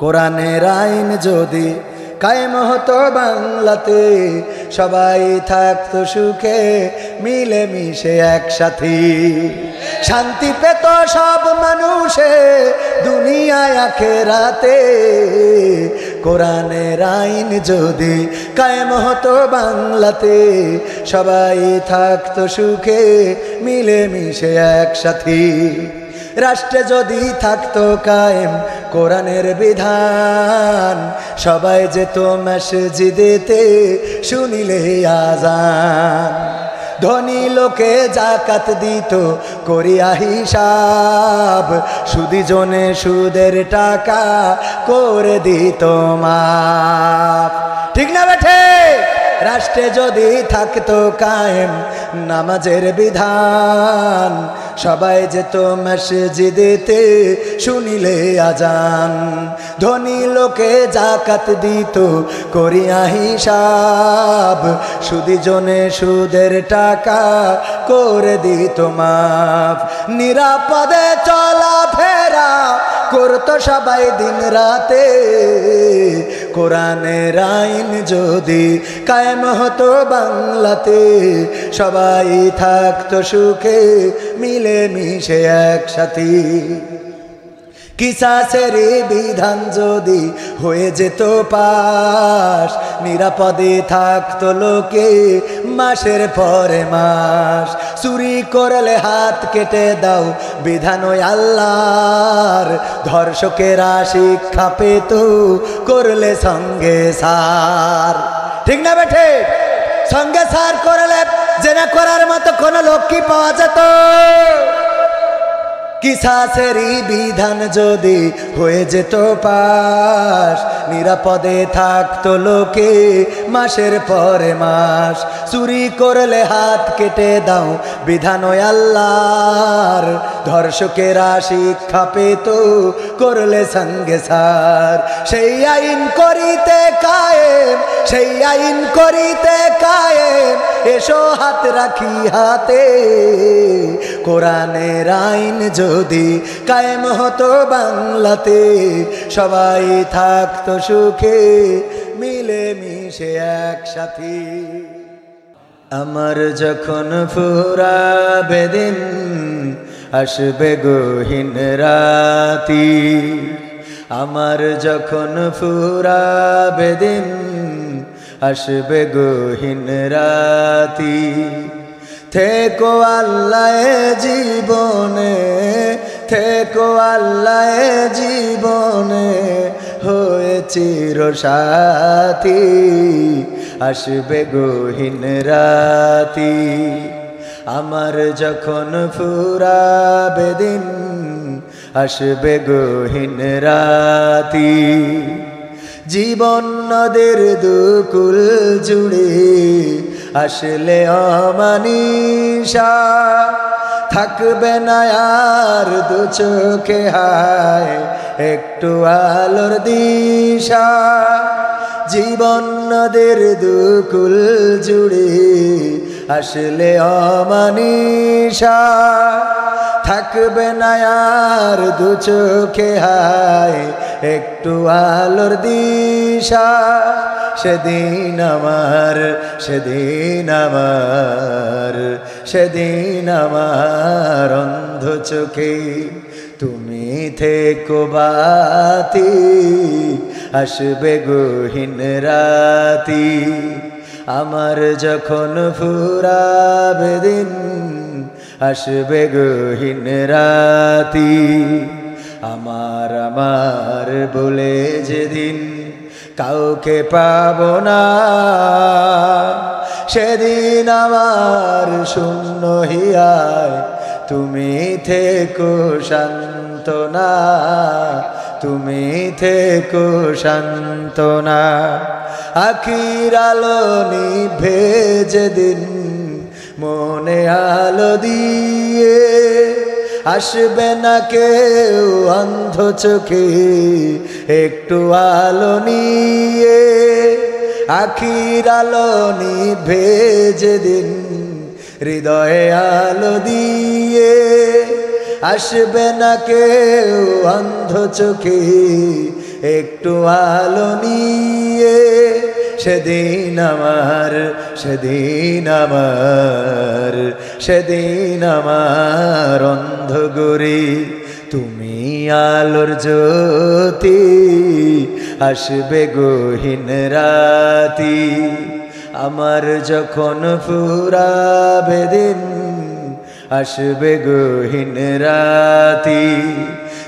কোরআনের আইন যদি কায়েম হতো বাংলাতে, সবাই থাকতো সুখে মিলে মিশে একসাথে। শান্তি পেত সব মানুষে দুনিয়ায় আখেরাতে। কোরআনের আইন যদি কায়েম হতো বাংলাতে, সবাই থাকতো সুখে মিলে মিশে একসাথে। রাষ্ট্রে যদি থাকতো কায়েম কোরআনের বিধান, সবাই যেত মসজিদেতে শুনিলে আযান। ধনী লোকে যাকাত দিত করিয়া হিসাব, সুদি জনে সুদের টাকা করে দিত মাফ। ঠিক না বেঠে? রাষ্ট্রে যদি থাকতো কায়েম নামাজের বিধান, সবাই যেত মসজিদেতে শুনিলে আযান। ধনী লোকে যাকাত দিত করিয়া হিসাব, সুদি জনে সুদের টাকা করে দিত মাফ। নিরাপদে চলাফেরা করতো সবাই দিন রাতে। কোরআনের আইন যদি কায়েম হতো বাংলাতে, সবাই থাকতো সুখে মিলে মিশে একসাথে। কিসাসের বিধান যদি হয়ে যেত পাশ, নিরাপদে থাকতো লোকে মাসের পরে মাস। চুরি করলে হাত কেটে দাও বিধান ওই আল্লাহর, ধর্ষকেরা শিক্ষা পেত করলে সঙ্গে সার। ঠিক না বেঠে? সঙ্গে সার করলে জেনা করার মতো কোনো লোক কি পাওয়া যেত? কিসাসেরই বিধান যদি হয়ে যেত পাশ, নিরাপদে থাকতো লোকে মাসের পরে মাস। চুরি করলে হাত কেটে দাও বিধান ওই আল্লাহর, ধর্ষকেরা শিক্ষা পেত করলে সঙ্গে সার। সেই আইন করিতে কায়েম, সেই আইন করিতে কায়েম, এসো হাত রাখি হাতে। কোরআনের আইন যদি কায়েম হতো বাংলাতে, সবাই থাকতো সুখে মিলে মিশে একসাথে। আমার যখন ফুরাবে দিন, আসবে গহীন রাতি। আমার যখন ফুরাবে দিন, আসবে গহীন রাতি। থেকো আল্লাহ জীবনে, থেকো আল্লাহ জীবনে, হয়ে চির সাথী। আসবে গহীন রাতি। আমার যখন ফুরাবে দিন, আসবে গহীন রাতি। জীবন নদের দুকুল জুড়ে আসলে অমানিসা, থাকবে না আর দু চোখে হায় একটু আলোর দিশা। জীবন নদের দুকুল জুড়ে আসলে অমানিসা, থাকবে না আর দু চোখে হায় একটু আলোর দিশা। সেদিন আমার, সেদিন আমার, সেদিন আমার অন্ধ চোখে তুমি থেকো বাতি। আসবে গহীন রাতি। আমার যখন ফুরাবে দিন, আসবে গহীন রাতি। আমার আমার বলে যেদিন কাউকে পাবো না, সেদিন আমার শূন্য হিয়ায় তুমি থেকো সান্ত্বনা, তুমি থেকো সান্ত্বনা। আখির আলো নিভে যেদিন মনে আলো দিয়ে, আসবে না কেউ অন্ধ চোখে একটু আলো নিয়ে। আখির আলো নিভে যেদিন হৃদয়ে আলো দিয়ে, আসবে না কেউ অন্ধ চোখে একটু আলো নিয়ে। সেদিন আমার সেদিন আমার সেদিন আমার অন্ধকারে তুমি আলোর জ্যোতি, আসবে গহীন রাতি। আমার যখন ফুরাবে দিন, আসবে গহীন রাতি।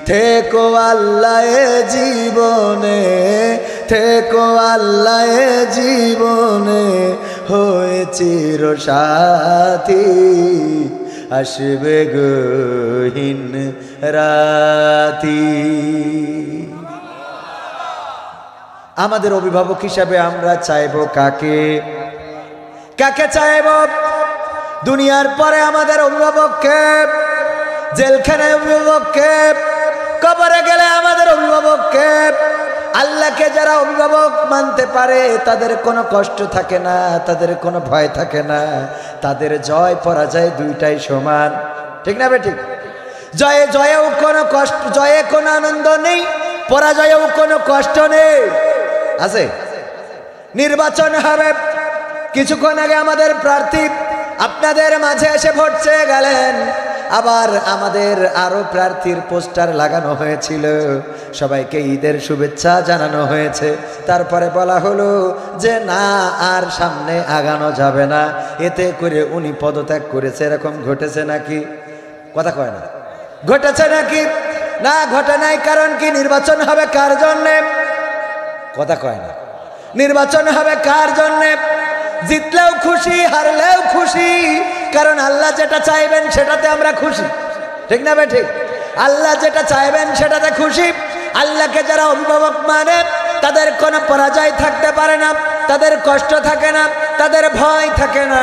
থেকো আল্লাহ জীবনে, থেকো আল্লাহ জীবনে, হয়ে চির সাথী, আসবে গহীন রাতি। আমাদের অভিভাবক হিসাবে আমরা চাইব কাকে? কাকে চাইব? দুনিয়ার পরে আমাদের অভিভাবককে, জেলখানায় অভিভাবককে, কবরে গেলে আমাদের অভিভাবককে। আল্লাহকে যারা অভিভাবক মানতে পারে তাদের কোনো কষ্ট থাকে না, তাদের কোনো ভয় থাকে না, তাদের জয় পরাজয় দুইটাই সমান। ঠিক না বেঠিক? জয়ে জয়েও কোনো কষ্ট, জয়ে কোনো আনন্দ নেই, পরাজয়েও কোনো কষ্ট নেই। আছে? নির্বাচন হবে, কিছুক্ষণ আগে আমাদের প্রার্থী আপনাদের মাঝে এসে ভোট চেয়ে গেলেন। আবার আমাদের আরো প্রার্থীর পোস্টার লাগানো হয়েছিল, সবাইকে ঈদের শুভেচ্ছা জানানো হয়েছে। তারপরে বলা হলো যে না, আর সামনে আগানো যাবে না, এতে করে উনি পদত্যাগ করেছে। এরকম ঘটেছে নাকি? কথা কয় না। ঘটেছে নাকি? না, ঘটে নাই। কারণ কি? নির্বাচন হবে কার জন্যে? কথা কয় না। নির্বাচন হবে কার জন্যে? জিতলেও খুশি, হারলেও খুশি, কারণ আল্লাহ যেটা চাইবেন সেটাতে আমরা খুশি। ঠিক না বেঠিক? আল্লাহ যেটা চাইবেন সেটাতে খুশি। আল্লাহকে যারা অভিভাবক মানে তাদের কোনো পরাজয় থাকতে পারে না, তাদের কষ্ট থাকে না, তাদের ভয় থাকে না।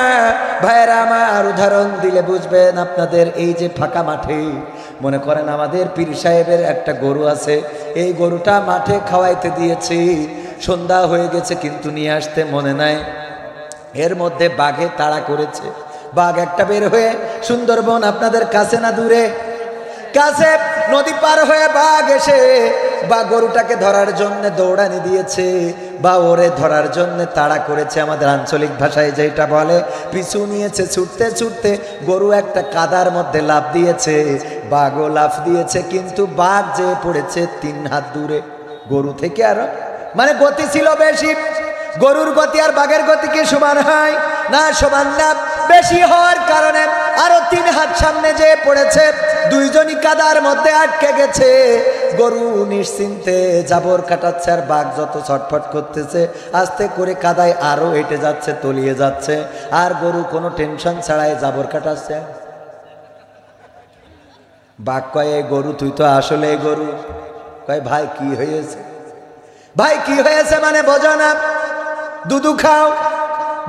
ভাইয়েরা আমার, উদাহরণ দিলে বুঝবেন আপনাদের। এই যে ফাঁকা মাঠে, মনে করেন আমাদের পীর সাহেবের একটা গরু আছে, এই গরুটা মাঠে খাওয়াইতে দিয়েছি, সন্ধ্যা হয়ে গেছে কিন্তু নিয়ে আসতে মনে নাই। এর মধ্যে বাঘে তাড়া করেছে। বাঘ একটা বের হয়ে, সুন্দরবন আপনাদের কাছে না দূরে, কাছে, নদী পার হয়ে বাঘ এসে বা গরুটাকে ধরার জন্য দৌড়ানি দিয়েছে, বা ওরে ধরার জন্য তাড়া করেছে। আমাদের আঞ্চলিক ভাষায় যেটা বলে, পিছু নিয়েছে। ছুটতে ছুটতে গরু একটা কাদার মধ্যে লাফ দিয়েছে, বাঘও লাফ দিয়েছে, কিন্তু বাঘ যে পড়েছে 3 হাত দূরে গরু থেকে। আরো মানে গতি ছিল বেশি। গরুর গতি আর বাঘের গতি কি সমান হয়? না, সমান না। বেশি হওয়ার কারণে আরো 3 হাত সামনে যে পড়েছে, দুইজনই কাদার মধ্যে আটকে গেছে। গরু নিশ্চিন্তে জাবর কাটাচ্ছে, আর বাঘ যত ছটফট করতেছে, আস্তে করে কাদায় আরো হেঁটে যাচ্ছে, তলিয়ে যাচ্ছে, আর গরু কোনো টেনশন ছাড়াই জাবর কাটাচ্ছে। বাঘ কয়, এই গরু তুই তো আসলে গরু। কয়, ভাই কি হয়েছে? ভাই কি হয়েছে মানে বোঝো না? দুধু খাও,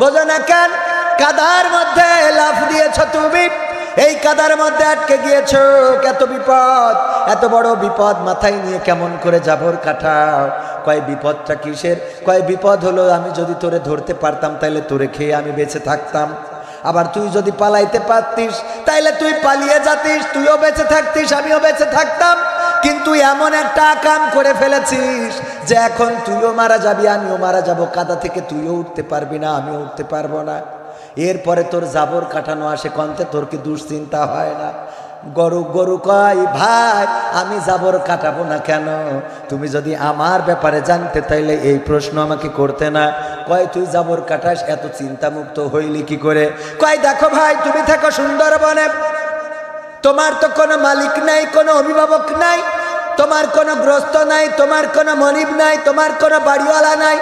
বোঝো না কেন? কাদার মধ্যে লাফ দিয়েছ তুমি, এই কাদার মধ্যে আটকে গিয়েছ। কত বিপদ! এত বড় বিপদ মাথায় নিয়ে কেমন করে জাবর কাটাও? কয়, বিপদটা কিসের? কয়, বিপদ হলো আমি যদি তোরে ধরতে পারতাম তাহলে তোরে খেয়ে আমি বেঁচে থাকতাম। আবার তুই যদি পালাইতে পারতিস তাইলে তুই পালিয়ে যাতিস, তুইও বেঁচে থাকতিস, আমিও বেঁচে থাকতাম। কিন্তু এমন একটা কাম করে ফেলেছিস যে এখন তুইও মারা যাবি, আমিও মারা যাব। কাদা থেকে তুইও উঠতে পারবি না, আমিও উঠতে পারবো না। এরপরে তোর জাবর কাটানো আসে কন্তে, তোর কি দুশ্চিন্তা হয় না? গরু কয়, ভাই আমি জাবর কাটাবো না কেন? তুমি যদি আমার ব্যাপারে জানতে তাইলে এই প্রশ্ন আমাকে করতে না। কয়, তুই জাবর কাটাস, এত চিন্তামুক্ত হইলি কি করে? কয়, দেখো ভাই, তুমি থাকো সুন্দরবনে, তোমার তো কোনো মালিক নাই, কোনো অভিভাবক নাই, তোমার কোনো গ্রস্ত নাই, তোমার কোনো মনিব নাই, তোমার কোনো বাড়িওয়ালা নাই।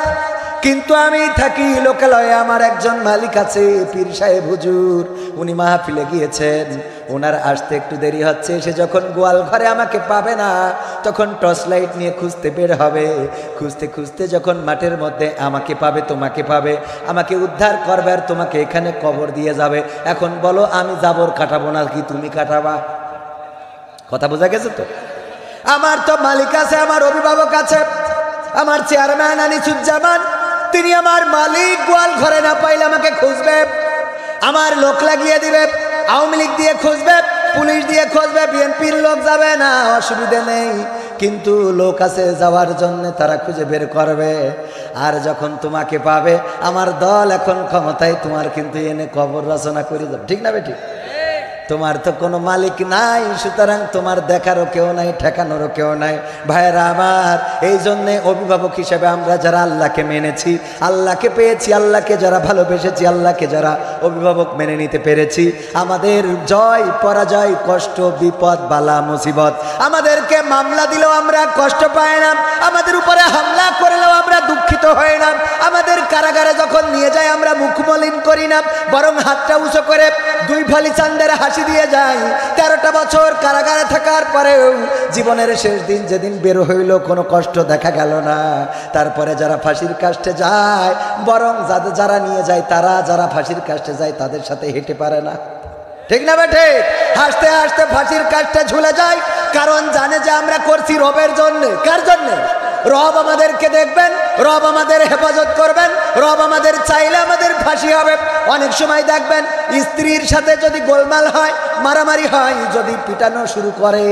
কিন্তু আমি থাকি লোকালয়ে, আমার একজন মালিক আছে, পীর সাহেব হুজুর। উনি মাহফিলে গিয়েছেন, ওনার আসতে একটু দেরি হচ্ছে। সে যখন গোয়াল ঘরে আমাকে পাবে না, তখন টর্চ লাইট নিয়ে খুঁজতে বের হবে। খুঁজতে খুঁজতে যখন মাঠের মধ্যে আমাকে পাবে, তোমাকে পাবে, আমাকে উদ্ধার করবে, আর তোমাকে এখানে কবর দিয়ে যাবে। এখন বলো, আমি জাবর কাটাবো না কি তুমি কাটাবা? কথা বোঝা গেছে তো? আমার তো মালিক আছে, আমার অভিভাবক আছে, আমার চেয়ারম্যান আনিসুজ্জামান, তিনি আমার মালিক। গোয়াল ঘরে না পাইলে আমাকে খুঁজবে, আমার লোক লাগিয়ে দিবে, আওয়ামী লীগ দিয়ে খুঁজবে, পুলিশ দিয়ে খুঁজবে, বিএনপির লোক যাবে না, অসুবিধা নেই। কিন্তু লোক আছে যাওয়ার জন্য, তারা খুঁজে বের করবে। আর যখন তোমাকে পাবে, আমার দল এখন ক্ষমতায়, তোমার কিন্তু এনে কবর রচনা করে যাবে। ঠিক না বেটি? তোমার তো কোনো মালিক নাই, সুতরাং তোমার দেখারও কেউ নাই, ঠেকানোরও কেউ নাই। ভাইয়েরা আমার, এই জন্যে অভিভাবক হিসেবে আমরা যারা আল্লাহকে মেনেছি, আল্লাহকে পেয়েছি, আল্লাহকে যারা ভালোবেসেছি, আল্লাহকে যারা অভিভাবক মেনে নিতে পেরেছি, আমাদের জয় পরাজয়, কষ্ট বিপদ বালা মুসিবত, আমাদেরকে মামলা দিলেও আমরা কষ্ট পাই না, আমাদের উপরে হামলা করলেও আমরা দুঃখিত হই না, আমাদের কারাগারে যখন নিয়ে যায় আমরা মুখ মলিন করি না, বরং হাতটা উঁচু করে দুই ফালি চান্দের হাসি দিয়ে যাই। 13টা বছর কারাগারে থাকার পরেও জীবনের শেষ দিন যেদিন বের হইল, কোনো কষ্ট দেখা গেল না। তারপরে যারা ফাঁসির কাস্টে যায়, বরং যারা নিয়ে যায়, তারা যারা ফাঁসির কাস্টে যায় তাদের সাথে হেঁটে পারে না। ঠিক না বেঠে? হাসতে হাসতে ফাঁসির কাস্টে ঝুলে যায়, কারণ জানে যে আমরা করছি রবের জন্য। কার জন্য? রব আমাদেরকে দেখবেন, রব আমাদের হেফাজত করবেন, রব আমাদের চাইলে আমাদের ফাঁসি হবে। অনেক সময় দেখবেন স্ত্রীর সাথে যদি গোলমাল হয়, মারামারি হয়, যদি পিটানো শুরু করে,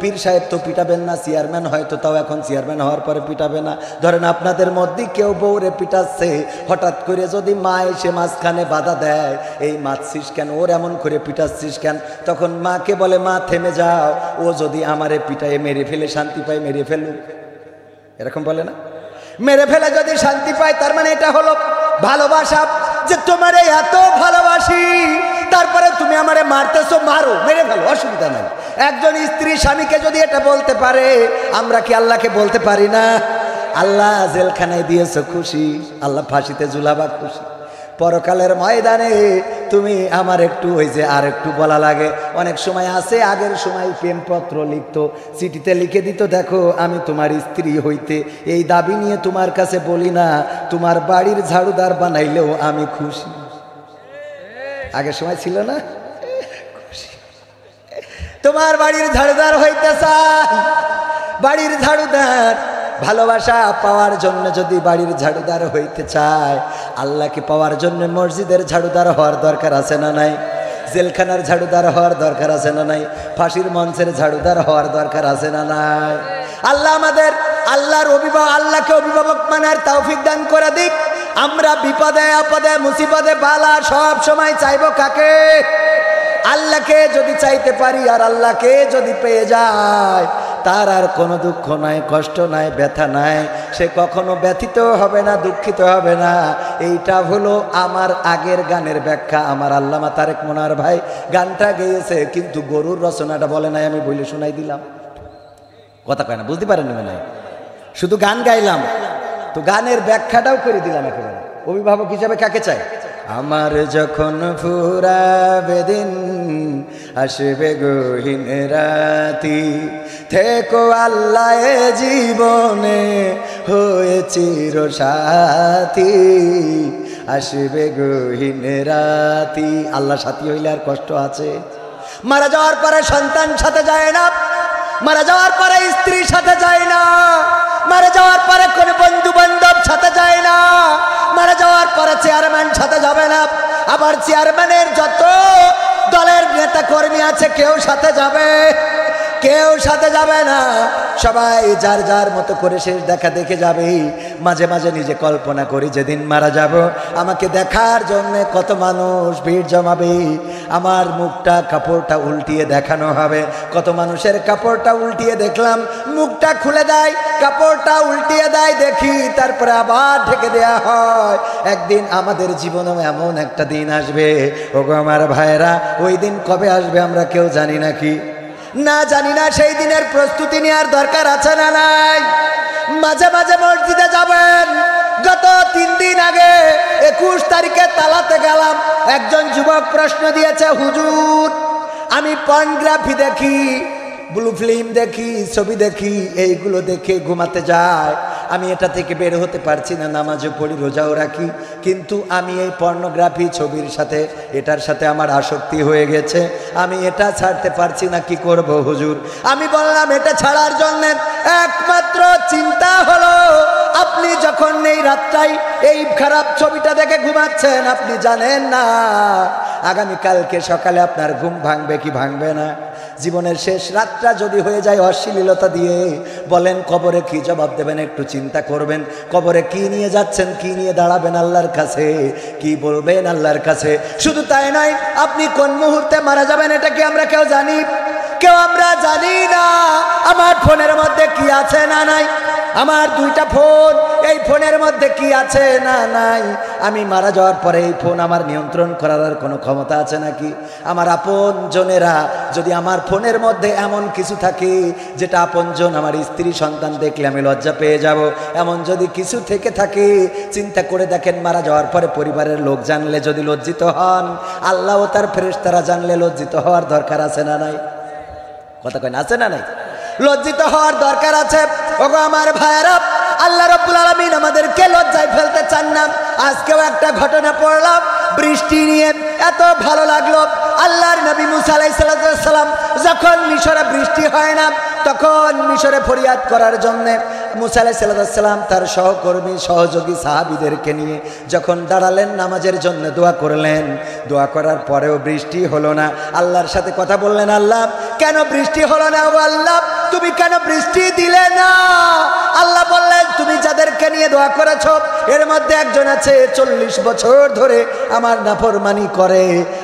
পীর সাহেব তো পিটাবেন না, চেয়ারম্যান হয়তো তাও এখন চেয়ারম্যান হওয়ার পরে পিটাবে না। ধরেন আপনাদের মধ্যে কেউ বউরে পিটাচ্ছে, হঠাৎ করে যদি মা এসে মাঝখানে বাধা দেয়, এই মারছিস কেন, ওর এমন করে পিটাচ্ছিস কেন, তখন মাকে বলে, মা থেমে যাও, ও যদি আমারে পিটায়ে মেরে ফেলে শান্তি পায়, মেরে ফেলুক। এরকম বলে না? মেরে ফেলে যদি শান্তি পায়, তার মানে এটা হলো ভালোবাসা, যে তোমারে এত ভালোবাসি, তারপরে তুমি আমারে মারতেছো, মারো, মেরে ফেলো, অসুবিধা নাই। একজন স্ত্রী স্বামীকে যদি এটা বলতে পারে, আমরা কি আল্লাহকে বলতে পারি না? আল্লাহ জেলখানায় দিয়েছো খুশি, আল্লাহ ফাঁসিতে ঝুলাবা খুশি। পরকালের ময়দানে তুমি আমার একটু ওই যে আর একটু বলা লাগে। অনেক সময় আছে, আগের সময় প্রেমপত্র লিখতো, চিঠিতে লিখে দিত, দেখো আমি তোমার স্ত্রী হইতে এই দাবি নিয়ে তোমার কাছে বলি না, তোমার বাড়ির ঝাড়ুদার বানাইলেও আমি খুশি। আগের সময় ছিল না? খুশি, তোমার বাড়ির ঝাড়ুদার হইতে চাই, বাড়ির ঝাড়ুদার। ভালোবাসা পাওয়ার জন্য যদি বাড়ির ঝাড়ুদার হইতে চায়, আল্লাহকে পাওয়ার জন্য মসজিদের ঝাড়ুদার হওয়ার দরকার আছে না নাই? জেলখানার ঝাড়ুদার হওয়ার দরকার আছে না নাই? ফাঁসির মঞ্চের ঝাড়ুদার হওয়ার দরকার আছে না নাই? আল্লাহ আমাদের আল্লাহকে অভিভাবক মানার তৌফিক দান করে দিক। আমরা বিপদে আপদে মুসিবতে বালা সব সময় চাইবো কাকে? আল্লাহকে যদি চাইতে পারি আর আল্লাহকে যদি পেয়ে যায়, তার আর কোনো দুঃখ নাই, কষ্ট নাই, ব্যথা নাই, সে কখনো ব্যথিত হবে না, দুঃখিত হবে না। এইটা হলো আমার আগের গানের ব্যাখ্যা। আমার আল্লামা তারেক মনোয়ার ভাই গানটা গেয়েছে, কিন্তু গরুর রচনাটা বলে নাই, আমি বলে শোনাই দিলাম। কথা কয় না, বুঝতে পারেন না? শুধু গান গাইলাম, তো গানের ব্যাখ্যাটাও করে দিলাম একেবারে। অভিভাবক হিসাবে কাকে চাই? আমার যখন ফুরাবে দিন, আসবে গহীন রাতি, থেকো আল্লাহ জীবনে হয়ে চির সাথী, আসবে গহীন রাতি। আল্লাহ সাথী হইলে আর কষ্ট আছে? মারা যাওয়ার পরে সন্তান সাথে যায় না, মারা যাওয়ার পরে স্ত্রীর সাথে যায় না, মারা যাওয়ার পরে কোন বন্ধু বান্ধব সাথে যায় না, মারা যাওয়ার পরে চেয়ারম্যান সাথে যাবে না, আবার চেয়ারম্যানের যত দলের নেতা কর্মী আছে কেউ সাথে যাবে? কেউ সাথে যাবে না। সবাই যার যার মতো করে শেষ দেখা দেখে যাবে। মাঝে মাঝে নিজে কল্পনা করি, যেদিন মারা যাব আমাকে দেখার জন্য কত মানুষ ভিড় জমাবে, আমার মুখটা কাপড়টা উল্টিয়ে দেখানো হবে। কত মানুষের কাপড়টা উল্টিয়ে দেখলাম, মুখটা খুলে দেয়, কাপড়টা উল্টিয়ে দেয়, দেখি, তারপরে আবার ঢেকে দেয়া হয়। একদিন আমাদের জীবনেও এমন একটা দিন আসবে, ওগো আমার ভাইয়েরা, ওই দিন কবে আসবে আমরা কেউ জানি নাকি? না জানি না। সেই দিনের প্রস্তুতি নেওয়ার দরকার আছে না নাই? মাঝে মাঝে মসজিদে যাবেন। গত 3 দিন আগে 21 তারিখে তালাতে গেলাম, একজন যুবক প্রশ্ন দিয়েছে, হুজুর আমি পর্নোগ্রাফি দেখি, ব্লু ফিল্ম দেখি, ছবি দেখি, এইগুলো দেখে ঘুমাতে যায়, আমি এটা থেকে বের হতে পারছি না, নামাজও পড়ি, রোজাও রাখি, কিন্তু আমি এই পর্নোগ্রাফি ছবির সাথে এটার সাথে আমার আসক্তি হয়ে গেছে, আমি এটা ছাড়তে পারছি না, কি করব হুজুর? আমি বললাম, এটা ছাড়ার জন্য একমাত্র চিন্তা হলো, আপনি যখন এই রাতটাই এই খারাপ ছবিটা দেখে ঘুমাচ্ছেন, আপনি জানেন না আগামীকালকে সকালে আপনার ঘুম ভাঙবে কি ভাঙবে না। জীবনের শেষ রাতটা যদি হয়ে যায় অশ্লীলতা দিয়ে, বলেন কবরে কি জবাব দেবেন? একটু চিন্তা করবেন। কবরে কি নিয়ে যাচ্ছেন, কি নিয়ে দাঁড়াবেন আল্লাহর কাছে, কি বলবেন আল্লাহর কাছে? শুধু তাই নয়, আপনি কোন মুহূর্তে মারা যাবেন এটা কি আমরা কেউ জানি? কেউ আমরা জানি না। আমার ফোনের মধ্যে কি আছে না নাই, আমার দুইটা ফোন, এই ফোনের মধ্যে কি আছে না নাই, আমি মারা যাওয়ার পরে এই ফোন আমার নিয়ন্ত্রণ করার আর কোনো ক্ষমতা আছে নাকি? আমার আপন জনেরা যদি আমার ফোনের মধ্যে এমন কিছু থাকে যেটা আপনজন আমার স্ত্রী সন্তান দেখলে আমি লজ্জা পেয়ে যাব, এমন যদি কিছু থেকে থাকে, চিন্তা করে দেখেন মারা যাওয়ার পরে পরিবারের লোক জানলে যদি লজ্জিত হন, আল্লাহ ও তার ফেরেশতারা জানলে লজ্জিত হওয়ার দরকার আছে না নাই? কথা কয় না, আছে না নাই? লজ্জিত হওয়ার দরকার আছে। ওগো আমার ভাইরা, আল্লাহ রাব্বুল আলামিন আমাদেরকে লজ্জায় ফেলতে চান না। আজকেও একটা ঘটনা পড়লাম বৃষ্টি নিয়ে, এত ভালো লাগলো। আল্লাহর নবী মুসা আলাইহিস সালাম যখন মিশরে বৃষ্টি হয় না, তখন মিশরে ফরিয়াদ করার জন্যে মুসা আলাইহিস সালাম তার সহকর্মী সহযোগী সাহাবীদেরকে নিয়ে যখন দাঁড়ালেন নামাজের জন্য দোয়া করলেন, দোয়া করার পরেও বৃষ্টি হলো না। আল্লাহর সাথে কথা বললেন, আল্লাহ কেন বৃষ্টি হলো না? ও আল্লাহ তুমি কেন বৃষ্টি দিলে না? আল্লাহ বললেন, তুমি যাদেরকে নিয়ে দোয়া করেছো এর মধ্যে একজন আছে 40 বছর ধরে আমার নাফরমানি করে,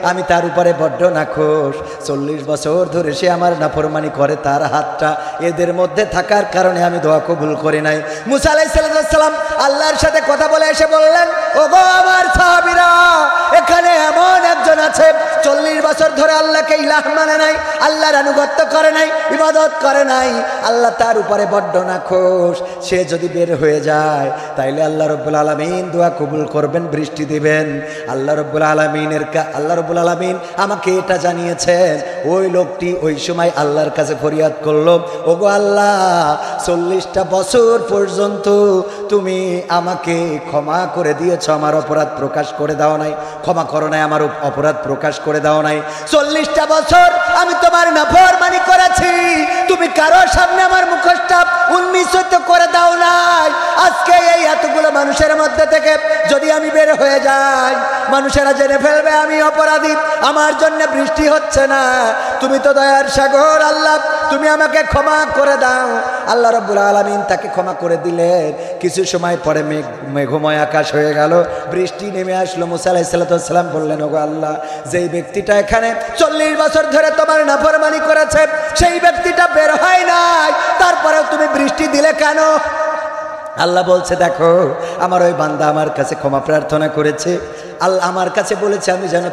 আমি তার উপরে বড্ড নাখোশ। 40 বছর ধরে সে আমার নাফরমানি করে, তার হাতটা এদের মধ্যে থাকার কারণে আমি দোয়া কবুল করি নাই। মুসা আলাইহিস সালাম আল্লাহর সাথে কথা বলে এসে বললেন, ওগো আমার সাহাবীরা, এখানে এমন একজন আছে 40 বছর ধরে আল্লাহকে ইলাহ মানে নাই, আল্লাহর আনুগত্য করে নাই, ইবাদত করে নাই, আল্লাহ তার উপরে বড্ড নাখোশ। সে যদি বের হয়ে যায় তাইলে আল্লাহ রাব্বুল আলামিন দোয়া কবুল করবেন, বৃষ্টি দিবেন। আল্লাহ রাব্বুল আলামিন আমাকে এটা জানিয়েছেন। ওই লোকটি ওই সময় আল্লাহর কাছে ফরিয়াদ করলো, ওগো আল্লাহ 40টা বছর পর্যন্ত তুমি আমাকে ক্ষমা করে দিয়েছ, আমার অপরাধ প্রকাশ করে দাও নাই, ক্ষমা করো নাই, আমার অপরাধ প্রকাশ করে দাও নাই। 40টা বছর আমি তোমার নাফরমানি করেছি, তুমি কারো সামনে আমার মুখটা উন্মিলিত করে দাও নাই। আজকে এই এতগুলো মানুষের মধ্যে থেকে যদি আমি বের হয়ে যাই, মানুষেরা জেনে ফেলবে আমি অপরাধী, আমার জন্য বৃষ্টি হচ্ছে না। তুমি তো দয়ার সাগর আল্লাহ, তুমি আমাকে ক্ষমা করে দাও। আল্লাহ রাব্বুল আলামিন তাকে ক্ষমা করে দিলেন। কিছু সময় পরে মেঘময় আকাশ হয়ে গেল, বৃষ্টি নেমে আসলো। মুসা আলাইহিস সালাম বললেন, ওগো আল্লাহ, যেই ব্যক্তিটা এখানে 40 বছর ধরে তোমার নাফরমানি করেছে সেই ব্যক্তিটা বের হয় নাই, তারপরেও তুমি বৃষ্টি দিলে কেন? আল্লাহ বলছে, দেখো আমার ওই বান্দা আমার কাছে ক্ষমা প্রার্থনা করেছে, আল্লাহ আমার কাছে বলেছে আমি যেন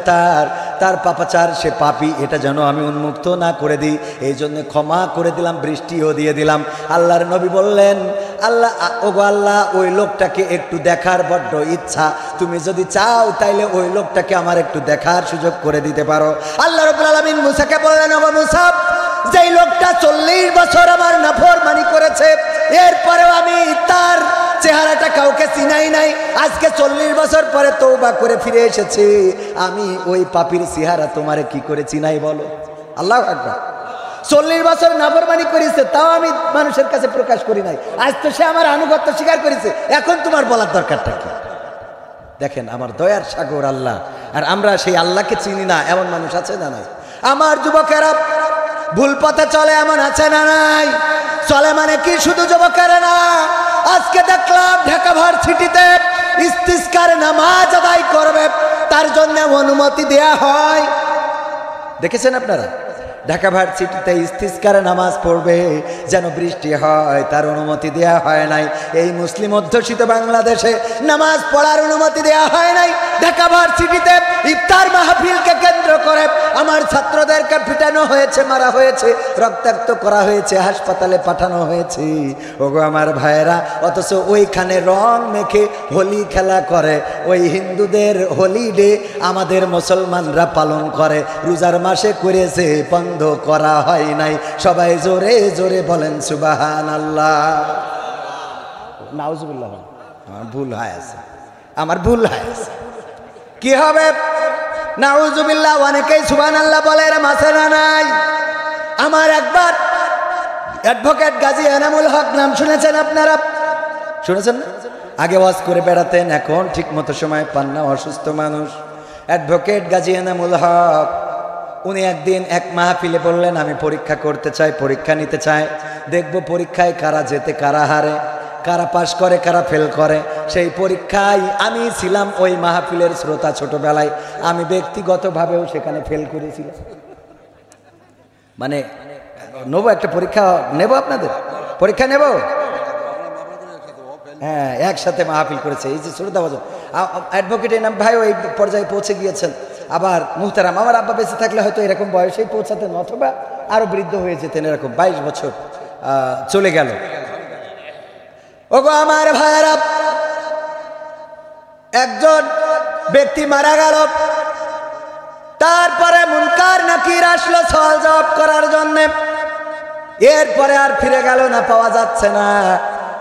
তার পাপাচার, সে পাপী, এটা যেন আমি উন্মুক্ত না করে দিই, এই জন্য ক্ষমা করে দিলাম, বৃষ্টিও দিয়ে দিলাম। আল্লাহর নবী বললেন, আল্লাহ ওগো আল্লাহ, ওই লোকটাকে একটু দেখার বড্ড ইচ্ছা, তুমি যদি চাও তাইলে ওই লোকটাকে আমার একটু দেখার সুযোগ করে দিতে পারো। আল্লাহ রাব্বুল আলামিন মুসাকে বললেন, ওগো মুসা, যেই লোকটা 40 বছর আমার নাফরমানি করেছে, এরপরেও আমি তার চেহারাটা কাউকে চিনাই নাই, আজকে 40 বছর পরে তওবা করে ফিরে এসেছে, আমি ওই পাপীর চেহারা তোমারে কি করে চিনাই বলো? আল্লাহু আকবার। 40 বছর নাফরমানি করেছে, তাও আমি মানুষের কাছে প্রকাশ করি নাই, আজ তো সে আমার আনুগত্য স্বীকার করেছে, এখন তোমার বলার দরকারটা কি? দেখেন আমার দয়ার সাগর আল্লাহ, আর আমরা সেই আল্লাহকে চিনি না, এমন মানুষ আছে না নাই? আমার যুবকেরা ভুল পথে চলে, এমন আছে না নাই? চলে মানে কি শুধু যুবকেরা না, আজকে দেখলাম ঢাকা ভার্সিটিতে ইস্তিসকার নামাজ আদায় করবে, তার জন্য অনুমতি দেয়া হয়। দেখেছেন আপনারা? ঢাকা ভার্সিটিতে ইস্তিসকার নামাজ পড়বে যেন বৃষ্টি হয়, তার অনুমতি দেয়া হয় নাই। এই মুসলিম অধ্যুষিত বাংলাদেশে নামাজ পড়ার অনুমতি দেয়া হয় নাই। ঢাকা ভার্সিটিতে ইফতার মাহফিলকে কেন্দ্র করে আমার ছাত্রদেরকে পিটানো হয়েছে, মারা হয়েছে, রক্তাক্ত করা হয়েছে, হাসপাতালে পাঠানো হয়েছে। ওগো আমার ভাইয়েরা, অথচ ওইখানে রং মেখে হোলি খেলা করে, ওই হিন্দুদের হোলিডে আমাদের মুসলমানরা পালন করে, রোজার মাসে করেছে, বন্ধ করা হয় নাই। সবাই জোরে জোরে বলেন সুবহানাল্লাহ। নাউজুবিল্লাহ। আমার ভুল হয় আছে, আমার ভুল হয় আছে। কি হবে? নাউজুবিল্লাহ। অনেকেই সুবহানাল্লাহ বলে, এরা মাসে না নাই। আমার একবার অ্যাডভোকেট গাজী এনামুল হক নাম শুনেছেন আপনারা? শুনেছেন না? আগে ওয়াজ করে বেড়াতেন, এখন ঠিক মতো সময় পান না, অসুস্থ মানুষ। অ্যাডভোকেট গাজী এনামুল হক উনি একদিন এক মাহফিলে বললেন, আমি পরীক্ষা করতে চাই, পরীক্ষা নিতে চাই, দেখব পরীক্ষায় কারা জেতে কারা হারে, কারা পাশ করে কারা ফেল করে। সেই পরীক্ষায় আমি ছিলাম ওই মাহফিলের শ্রোতা। ছোটবেলায় আমি ব্যক্তিগতভাবেও সেখানে ফেল করেছিলাম। মানে নেবো একটা পরীক্ষা, নেব আপনাদের পরীক্ষা নেব। হ্যাঁ, একসাথে মাহফিল করেছে এই যে শ্রোতা বাজন অ্যাডভোকেট এনাম ভাই ওই পর্যায়ে পৌঁছে গিয়েছেন। আবার মুহতারাম আমার আব্বা বেঁচে থাকলে হয়তো এরকম বয়সেই পৌঁছাতেন, অথবা আরো বৃদ্ধ হয়ে যেতেন। এরকম 22 বছর চলে গেল। ওগো আমার ভাইরা, একজন ব্যক্তি মারা গেল, তারপরে মুনকার নাকির আসলো সওয়াল জবাব করার জন্য। এরপরে আর ফিরে গেল না, পাওয়া যাচ্ছে না।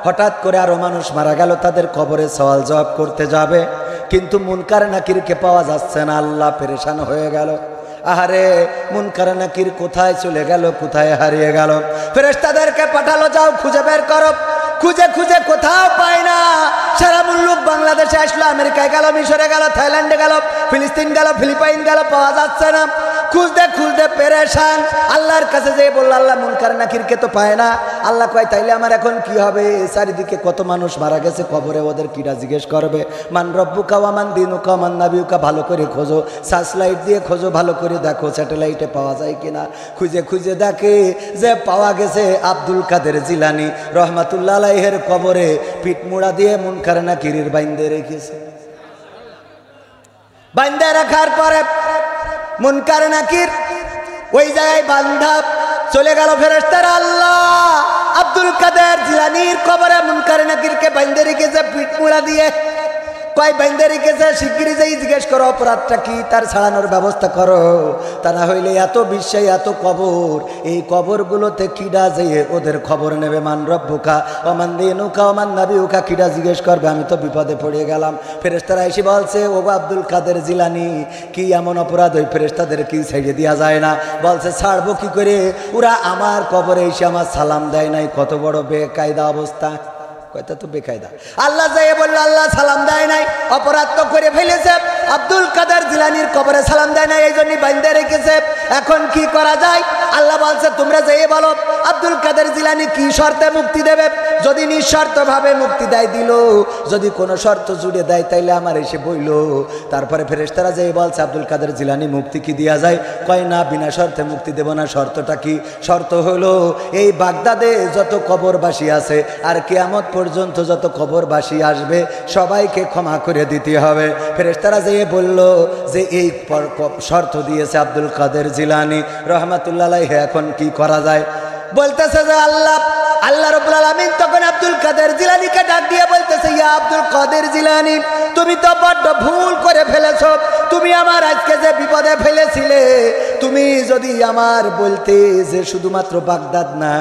হঠাৎ করে আরো মানুষ মারা গেল, তাদের কবরে সওয়াল জবাব করতে যাবে, কিন্তু মুনকার নাকিরকে পাওয়া যাচ্ছে না। আল্লাহ পেরেশান হয়ে গেল। আহারে, মুনকার নাকির কোথায় চলে গেল, কোথায় হারিয়ে গেল? ফেরেশতাদেরকে পাঠালো, যাও খুঁজে বের করো। খুঁজে খুঁজে কোথাও পায় না। সারা মুল্লুক বাংলাদেশে আসলো, আমেরিকায় গেল, মিশরে গেল, থাইল্যান্ডে গেল, ফিলিস্তিন গেল, ফিলিপাইন গেল, পাওয়া যাচ্ছে না। খুঁজতে খুঁজতে পেরেশান। আল্লাহর কাছে যেয়ে বলল, আল্লাহ মুনকার নাকিরকে তো পায় না। আল্লাহ কয়, তাইলে আমার এখন কি হবে? চারিদিকে কত মানুষ মারা গেছে, কবরে ওদের কিরা জিজ্ঞেস করবে? মান রব্বুকা ওয়া মান দীনুকা ওয়া মান নাবিয়ুকা, ভালো করে খোঁজো, সার্চ লাইট দিয়ে খোঁজো, ভালো করে দেখো স্যাটেলাইটে পাওয়া যায় কিনা। খুঁজে খুঁজে দেখে যে পাওয়া গেছে আব্দুল কাদের জিলানী রহমাতুল্লাহ আলাইহির কবরে পিঠমুড়া দিয়ে মুনকার নাকিরের বাইন্দে রেখেছে। বাইন্দে রাখার পরে মুনকার নাকির ওই জায়গায় বান্ধা চলে গেল। ফেরেশতারা আল্লাহ আব্দুল কাদের জিলানীর কবরে মুনকার নাকিরকে বাইন্দে রেখেছে পিঠমুড়া দিয়ে। কয় বাইন্দে রেখেছে, শিগগিরই যাই জিজ্ঞেস করো অপরাধটা কি, তার ছাড়ানোর ব্যবস্থা করো। তা না হইলে এত বিশ্বাস, এত কবর, এই কবরগুলোতে কিডা যেয়ে ওদের খবর নেবে? মান রব্বুকা ওয়া মান দীনুকা ওয়া মান নাবিয়ুকা, কিডা জিজ্ঞেস করবে? আমি তো বিপদে পড়ে গেলাম। ফেরেশতারা এসে বলছে, ও আব্দুল কাদের জিলানী, কি এমন অপরাধ ওই ফেরেশতাদের কি ছেড়ে দেওয়া যায় না? বলছে, ছাড়বো কি করে? ওরা আমার কবরে এসে আমার সালাম দেয় নাই। কত বড় বেকায়দা অবস্থা! কয়টা তো বেকায়দা। আল্লাহ যাইয়ে বলল, আল্লাহ সালাম দেয় নাই, অপরাধ তো করে ফেলেছে। আব্দুল কাদের জিলানীর কবরে সালাম দেয় নাই, এই জন্যই বাইন্দে রেখেছে। এখন কি করা যায়? আল্লাহ বলছে, তোমরা যাইয়ে বলো আব্দুল কাদের জিলানী কি শর্তে মুক্তি দেবে। যদি নিঃশর্ত ভাবে মুক্তি দেয় দিল, যদি কোনো শর্ত জুড়ে দেয় তাইলে আমার এসে বইল। তারপরে ফেরেশতারা যাইয়ে বলছে, আব্দুল কাদের জিলানী মুক্তি কি দেওয়া যায়? কয় না, বিনা শর্তে মুক্তি দেব না। শর্তটা কি? শর্ত হলো এই বাগদাদে যত কবরবাসী আছে আর কিয়ামত পর্যন্ত যত কবরবাসী আসবে সবাইকে ক্ষমা করে দিতে হবে। ফেরেশতারা যেয়ে বলল যে এই শর্ত দিয়েছে আব্দুল কাদের জিলানী রহমাতুল্লাহ আলাইহি, এখন কি করা যায়? বলতেছে যে আল্লাহ রাব্বুল আলামিন তখন আব্দুল কাদের জিলানীকে ডাক দিয়ে বলতেছে, ইয়া আব্দুল কাদের জিলানী, তুমি তো বড্ড ভুল করে ফেলেছো। তুমি আমার আজকে যে বিপদে ফেলেছিলে, তুমি যদি আমার বলতে যে শুধুমাত্র বাগদাদ না,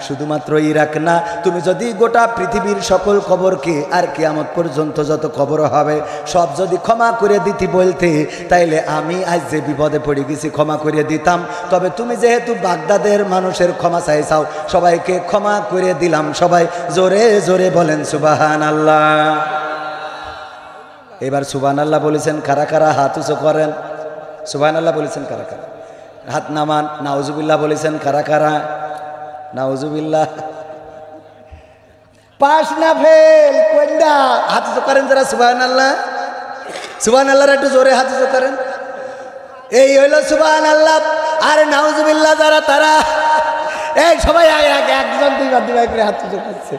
শুধুমাত্র ইরাক না, তুমি যদি গোটা পৃথিবীর সকল কবরকে আর কিয়ামত পর্যন্ত যত কবর হবে সব যদি ক্ষমা করে দিতে বলতে, তাইলে আমি আজ যে বিপদে পড়ে গেছি ক্ষমা করে দিতাম। তবে তুমি যেহেতু বাগদাদের মানুষের ক্ষমা চাইছাও, সবাইকে ক্ষমা করে দিলাম। সবাই জোরে জোরে বলেন সুবহানাল্লাহ। এবার সুবহানাল্লাহ বলেছেন কারা কারা? হাত উঁচু করেন। সুবহানাল্লাহ বলেছেন কারা কারা? হাত নামান। নাউজুবিল্লাহ বলেছেন কারা কারা? নাউজুবিল্লাহ। পাস না ফেল কোনটা? হাত উঁচু করেন যারা সুবহানাল্লাহ। সুবহানাল্লাহর একটু জোরে হাত উঁচু করেন। এই হইল সুবহানাল্লাহ। আর নাউজুবিল্লাহ যারা, তারা এই সবাই একজন দুইবার করে হাত উঁচু করছে।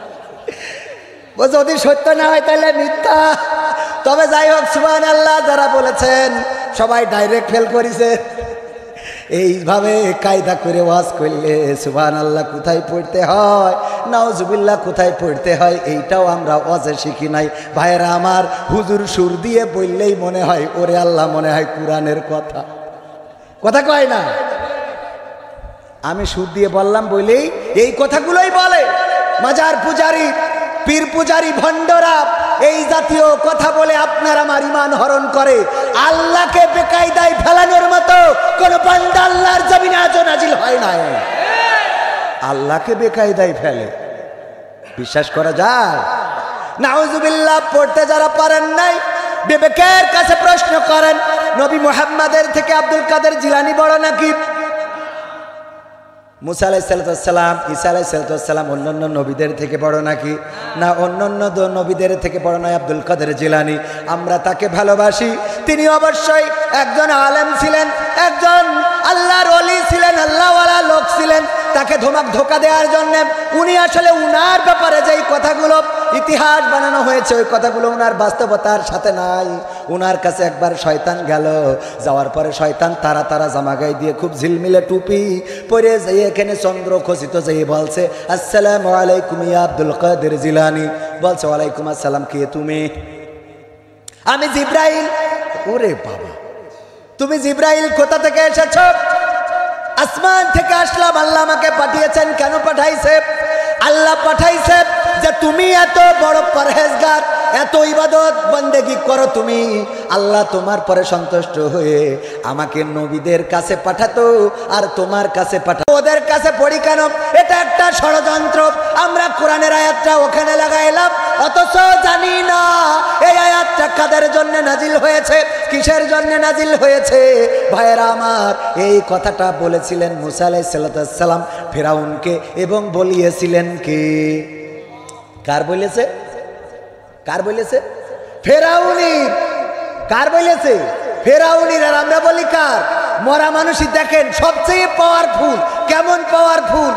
যদি সত্য না হয় তাহলে মিথ্যা। তবে যাই হোক, সুবহানাল্লাহ যারা বলেছেন সবাই ডাইরেক্ট ফেল করেছে। এইভাবে কায়দা করে ওয়াজ করলে সুবহানাল্লাহ কোথায় পড়তে হয়, নাউজুবিল্লাহ কোথায় পড়তে হয়, এইটাও আমরা ওয়াজে শিখি নাই। ভাইরা আমার, হুজুর সুর দিয়ে বললেই মনে হয় ওরে আল্লাহ, মনে হয় কোরআনের কথা। কথা কয় না? আমি সুর দিয়ে বললাম বলেই এই কথাগুলোই বলে। মাজার পূজারি, পীর পূজারি, ভণ্ডরা এই জাতীয় কথা বলে আপনার আমার ঈমান হরণ করে। আল্লাহকে বেকায়দায় ফেলানোর মতো কোন বান্দা আল্লাহর জমিনে আজও নাজিল হয় নাই। আল্লাহকে বেকায়দায় ফেলে, বিশ্বাস করা যায়? নাউজুবিল্লাহ পড়তে যারা পারেন নাই, বিবেকের কাছে প্রশ্ন করেন। নবী মুহাম্মাদের থেকে আব্দুল কাদের জিলানী বড় নাকি? মুসা আলাইহিসসালাম, ঈসা আলাইহিসসালাম অন্যান্য নবীদের থেকে বড় নাকি? না, অন্যান্য নবীদের থেকে বড় নয় আব্দুল কাদের জিলানী। আমরা তাকে ভালোবাসি। তিনি অবশ্যই একজন আলেম ছিলেন, একজন আল্লাহর ওলি ছিলেন, আল্লাহওয়ালা লোক ছিলেন। তাকে ধোকা দেওয়ার জন্য উনি আসলে উনার ব্যাপারে যেই কথাগুলো ইতিহাস বানানো হয়েছে ওই কথাগুলো উনার বাস্তবতার সাথে নাই। উনার কাছে একবার শয়তান গেল, যাওয়ার পরে শয়তান তারা তারা জামা গায়ে দিয়ে খুব ঝিলমিলে টুপি পরে যাই এখানে চন্দ্র খচিত যাই বলছে, আসসালামু আলাইকুম ইয়া আব্দুল কাদের জিলানী। বলছে, ওয়ালাইকুম আসসালাম, কে তুমি? আমি জিব্রাইল। ওরে বাবা, তুমি জিব্রাইল, কোথা থেকে এসেছো? আসমান থেকে আসলাম, আল্লাহ আমাকে পাঠিয়েছেন। কেন পাঠাইছে? আল্লাহ পাঠাইছে যে তুমি এত বড় পরহেজগার, এত ইবাদত বন্দেগি করো তুমি, আল্লাহ তোমার পরে সন্তুষ্ট হয়ে আমাকে নবীদের কাছে পাঠাতো আর তোমার কাছে পাঠাতো। ওদের কাছে পড়ি কেন? এটা একটা ষড়যন্ত্র। আমরা কোরআনের আয়াতটা ওখানে লাগাইলাম, অথচ জানি না এই আয়াতটা কাদের জন্য নাজিল হয়েছে, কিসের জন্য নাজিল হয়েছে। ভাইয়েরা আমার, এই কথাটা বলেছিলেন মুসা আলাইহিস সালাম ফেরাউনকে, এবং বলিয়েছিলেন কি? কার বলেছে? কার বলেছে? ফেরাউনি। কার বলেছে? ফেরাউনির। আর আমরা বলি কার? মরা মানুষই। দেখেন সবচেয়ে পাওয়ারফুল। কেমন পাওয়ারফুল?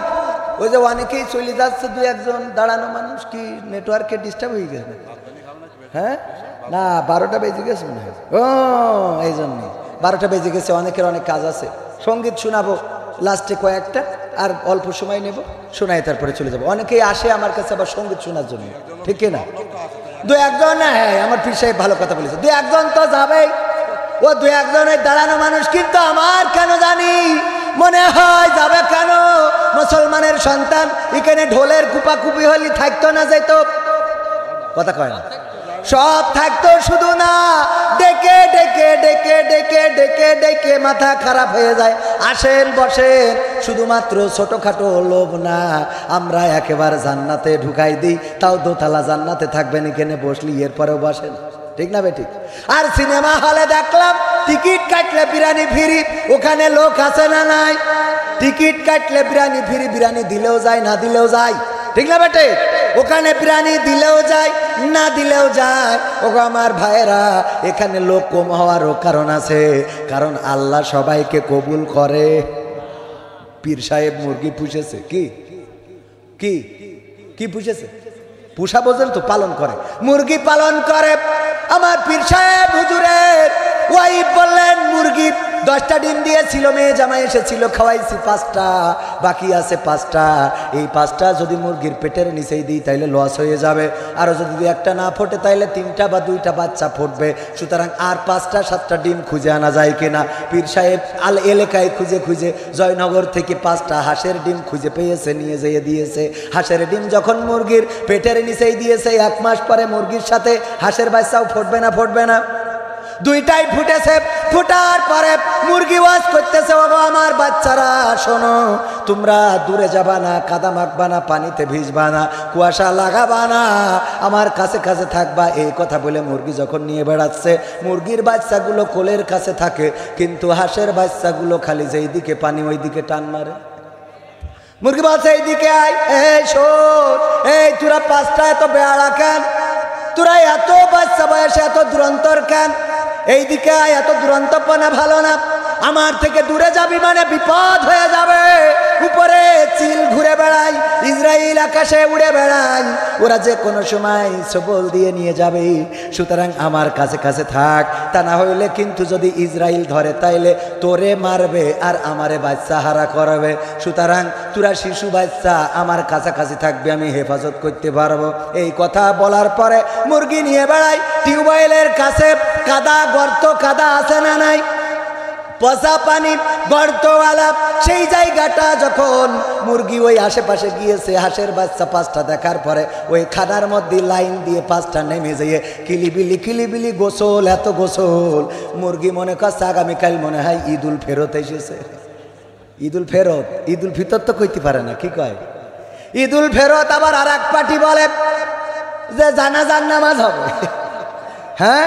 ওই যে অনেকেই চলে যাচ্ছে, দু একজন দাঁড়ানো মানুষ। কি নেটওয়ার্কে ডিস্টার্ব হয়ে গেছে? হ্যাঁ, না 12টা বেজে গেছে মনে হয়। ও এই জন্যে 12টা বেজে গেছে। অনেকের অনেক কাজ আছে। সঙ্গীত শোনাবো লাস্টে কয়েকটা, আর অল্প সময় নেব, শোনাই তারপরে চলে যাবো। অনেকেই আসে আমার কাছে আবার সঙ্গীত শোনার জন্য, ঠিক না? দু একজন, হ্যাঁ আমার পীর সাহেব ভালো কথা বলেছে, দু একজন তো যাবেই। ও দু একজনের দাঁড়ানো মানুষ, কিন্তু আমার কেন জানি মনে হয় যাবে কেন? মুসলমানের সন্তান এখানে ঢোলের কুপাকুপি হলি থাকতো না, যেত কথা কয় না, সব থাকতো, শুধু না ডেকে ডেকে ডেকে ডেকে ডেকে ডেকে মাথা খারাপ হয়ে যায়। আসেন বসেন, শুধুমাত্র ছোটখাটো লোভ না, আমরা একেবারে জান্নাতে ঢুকাই দিই। তাও দোতলা জান্নাতে থাকবেন, এখানে বসলি এরপরেও বসেন, ঠিক না বেঠিক? আর সিনেমা হলে দেখলাম টিকিট কাটলে বিরিয়ানি ফ্রি, ওখানে লোক আছে না নাই? টিকিট কাটলে বিরিয়ানি ফ্রি, বিরিয়ানি দিলেও যায় না দিলেও যায়, ঠিক না বেটে? ওখানে বিরিয়ানি দিলেও যায় না দিলেও যায়। ও আমার ভাইয়েরা, এখানে লোক কম হওয়ারও কারণ আছে, কারণ আল্লাহ সবাইকে কবুল করে। পীর সাহেব মুরগি পুষেছে। কি কি কি পুষেছে? পুষা বোঝেন তো, পালন করে, মুরগি পালন করে। আমার পীর সাহেব হুজুরের ওয়াইফ বললেন, মুরগি 10টা ডিম দিয়েছিল, মেয়ে জামাই এসেছিল, খাওয়াইছি 5টা, বাকি আছে 5টা। এই 5টা যদি মুরগির পেটের নিচেই দিই তাইলে লস হয়ে যাবে, আর যদি একটা না ফোটে তাইলে 3টা বা 2টা বাচ্চা ফুটবে। সুতরাং আর 5টা 7টা ডিম খুঁজে আনা যায় কিনা? পীর সাহেব এলাকায় খুঁজে খুঁজে জয়নগর থেকে 5টা হাঁসের ডিম খুঁজে পেয়েছে, নিয়ে যেয়ে দিয়েছে। হাঁসের ডিম যখন মুরগির পেটের নিচেই দিয়েছে, 1 মাস পরে মুরগির সাথে হাঁসের বাচ্চাও ফুটবে না? ফুটবে না? 2টাই ফুটেছে। ফুটার পরে মুরগি ওয়াজ করতেছে, বাবা আমার বাচ্চারা শোনো, তোমরা দূরে যাবা না, কাদা মাখবা না, পানিতে ভিজবা না, কুয়াশা লাগাবা না, আমার কাছে কাছে থাকবা। এই কথা বলে মুরগি যখন নিয়ে বেড়াচ্ছে, মুরগির বাচ্চাগুলো কোলের কাছে থাকে, কিন্তু হাঁসের বাচ্চাগুলো খালি যেই দিকে পানি ওই দিকে টান মারে। মুরগি বলছে, এইদিকে আয়, এই শোন, এই তোরা 5টা এত বেয়াড়া কেন? তোরা এত বাচ্চা বয়সে এত দুরন্তর কেন? এইদিকে আয়, এত দুরন্তপনা ভালো না। আমার থেকে দূরে যাবি মানে বিপদ হয়ে যাবে। উপরে চিল ঘুরে বেড়াই, ইসরাইল আকাশে উড়ে বেড়াই, ওরা যে কোনো সময় সবল দিয়ে নিয়ে যাবে। সুতরাং আমার কাছে কাছে থাক, তা না হইলে কিন্তু যদি ইসরাইল ধরে তাইলে তোরে মারবে আর আমারে বাচ্চা হারা করবে। সুতরাং তোরা শিশু বাচ্চা আমার কাছাকাছি থাকবে, আমি হেফাজত করতে পারবো। এই কথা বলার পরে মুরগি নিয়ে বেড়াই টিউবওয়েলের কাছে। কাদা গর্ত, কাদা আছে না নাই? পচা পানি গর্তওয়ালা সেই জায়গাটা যখন মুরগি ওই আশেপাশে গিয়েছে, হাঁসের বাচ্চা 5টা দেখার পরে ওই খানার মধ্যে লাইন দিয়ে 5টা নেমে যেয়ে কিলিবিলি কিলিবিলি গোসল, এত গোসল। মুরগি মনে করছে আগামীকাল মনে হয় ঈদুল ফেরত এসেছে। ঈদুল ফেরত, ঈদুল ফিতর তো কইতে পারে না, কি কয় ঈদুল ফেরত। আবার আর এক পার্টি বলে যে জানাজার নামাজ হবে। হ্যাঁ,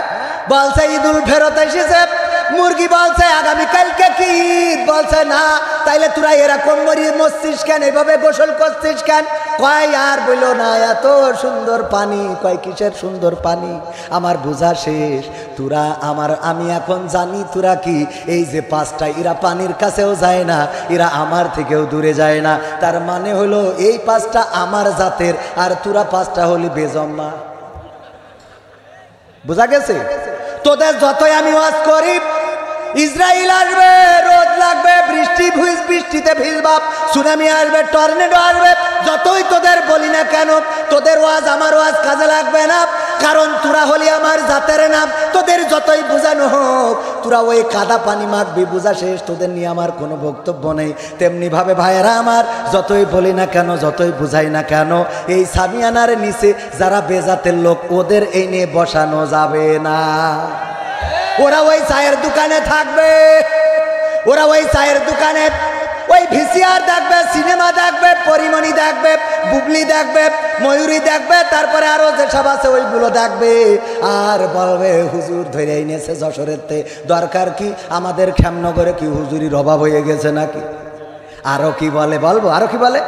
বলছে ঈদুল ফেরত এসেছে, মুরগি বলছে আগামীকালকে কি ঈদ, বলছে না। তাইলে তোরা এরকম মরিয়ে মরছিস কেন, এভাবে গোসল করছিস কেন? কয় আর বললো না, এত সুন্দর পানি। কয় কিসের সুন্দর পানি, আমার বোঝা শেষ। তোরা আমার, আমি এখন জানি তোরা কি, এই যে পাঁচটা, এরা পানির কাছেও যায় না, এরা আমার থেকেও দূরে যায় না। তার মানে হলো এই পাঁচটা আমার জাতের, আর তোরা পাঁচটা হলি বেজম্মা। বোঝা গেছে? তোদের যতই আমি ওয়াজ করি, ইসরায়েল আসবে, রোদ লাগবে, বৃষ্টিতে ভিজবা, সুনামি আসবে, টর্নেডো আসবে, যতই তোদের বলি না কেন, তোদের ওয়াজ আমার ওয়াজ কাজে লাগবে না। কারণ তোরা হলি আমার জাতের নাম। তোদের যতই বোঝানো হোক, তোরা ওই কাদা পানি মাখবি, বোঝা শেষ। তোদের নিয়ে আমার কোনো বক্তব্য নেই। তেমনি ভাবে ভাইয়েরা আমার, যতই বলি না কেন, যতই বুঝাই না কেন, এই সামিয়ানার নিচে যারা বেজাতের লোক, ওদের এই নিয়ে বসানো যাবে না। ওরা ওই চায়ের দোকানে থাকবে, ওরা ওই চায়ের দোকানে ওই ভিসিআর দেখবে, সিনেমা দেখবে, পরিমণি দেখবে, বুবলি দেখবে, ময়ূরী দেখবে, তারপরে আরো যেসব আছে ওইগুলো দেখবে। আর বলবে হুজুর ধরে এনেছে যশোরেরতে, দরকার কি, আমাদের শ্যামনগরে কি হুজুরির অভাব হয়ে গেছে নাকি? আরো কি বলে বলবো, আরো কি বলে,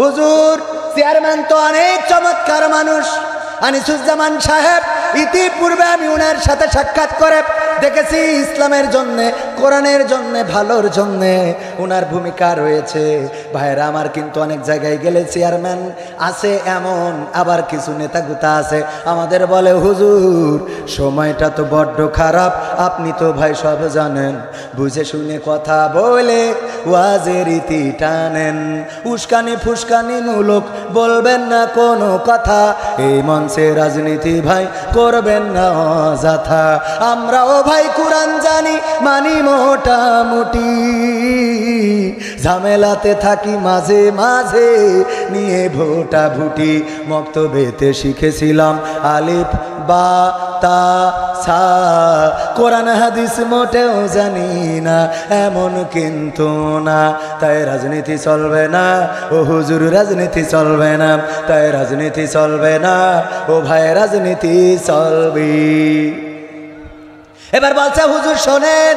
হুজুর চেয়ারম্যান তো অনেক চমৎকার মানুষ, আনিসুজ্জামান সাহেব। ইতিপূর্বে আমি ওনার সাথে সাক্ষাৎ করে দেখেছি, ইসলামের জন্যে, কোরআনের জন্যে, ভালোর জন্যে ওনার ভূমিকা রয়েছে। ভাইরা আমার, কিন্তু অনেক জায়গায় গেলে চেয়ারম্যান আছে এমন, আবার কিছু নেতাগুতা আছে আমাদের বলে, হুজুর সময়টা তো বড্ড খারাপ, আপনি তো ভাই সব জানেন, বুঝে শুনে কথা বলে ওয়াজের রীতি টানেন, উস্কানি ফুসকানি মূলক বলবেন না কোনো কথা, এই মঞ্চে রাজনীতি ভাই করবেন না অযথা। আমরাও ভাই কোরআন জানি, মানি মোটামুটি, ঝামেলাতে থাকি মাঝে মাঝে নিয়ে ভোটা ভুটি। মক্তবেতে শিখেছিলাম আলিফ বা তা সা, কোরআন হাদিস মোটেও জানি না, এমন কিন্তু না। তাই রাজনীতি চলবে না, ও হুজুর রাজনীতি চলবে না, তাই রাজনীতি চলবে না, ও ভাই রাজনীতি চলবে। এবার বলছে, হুজুর শোনেন,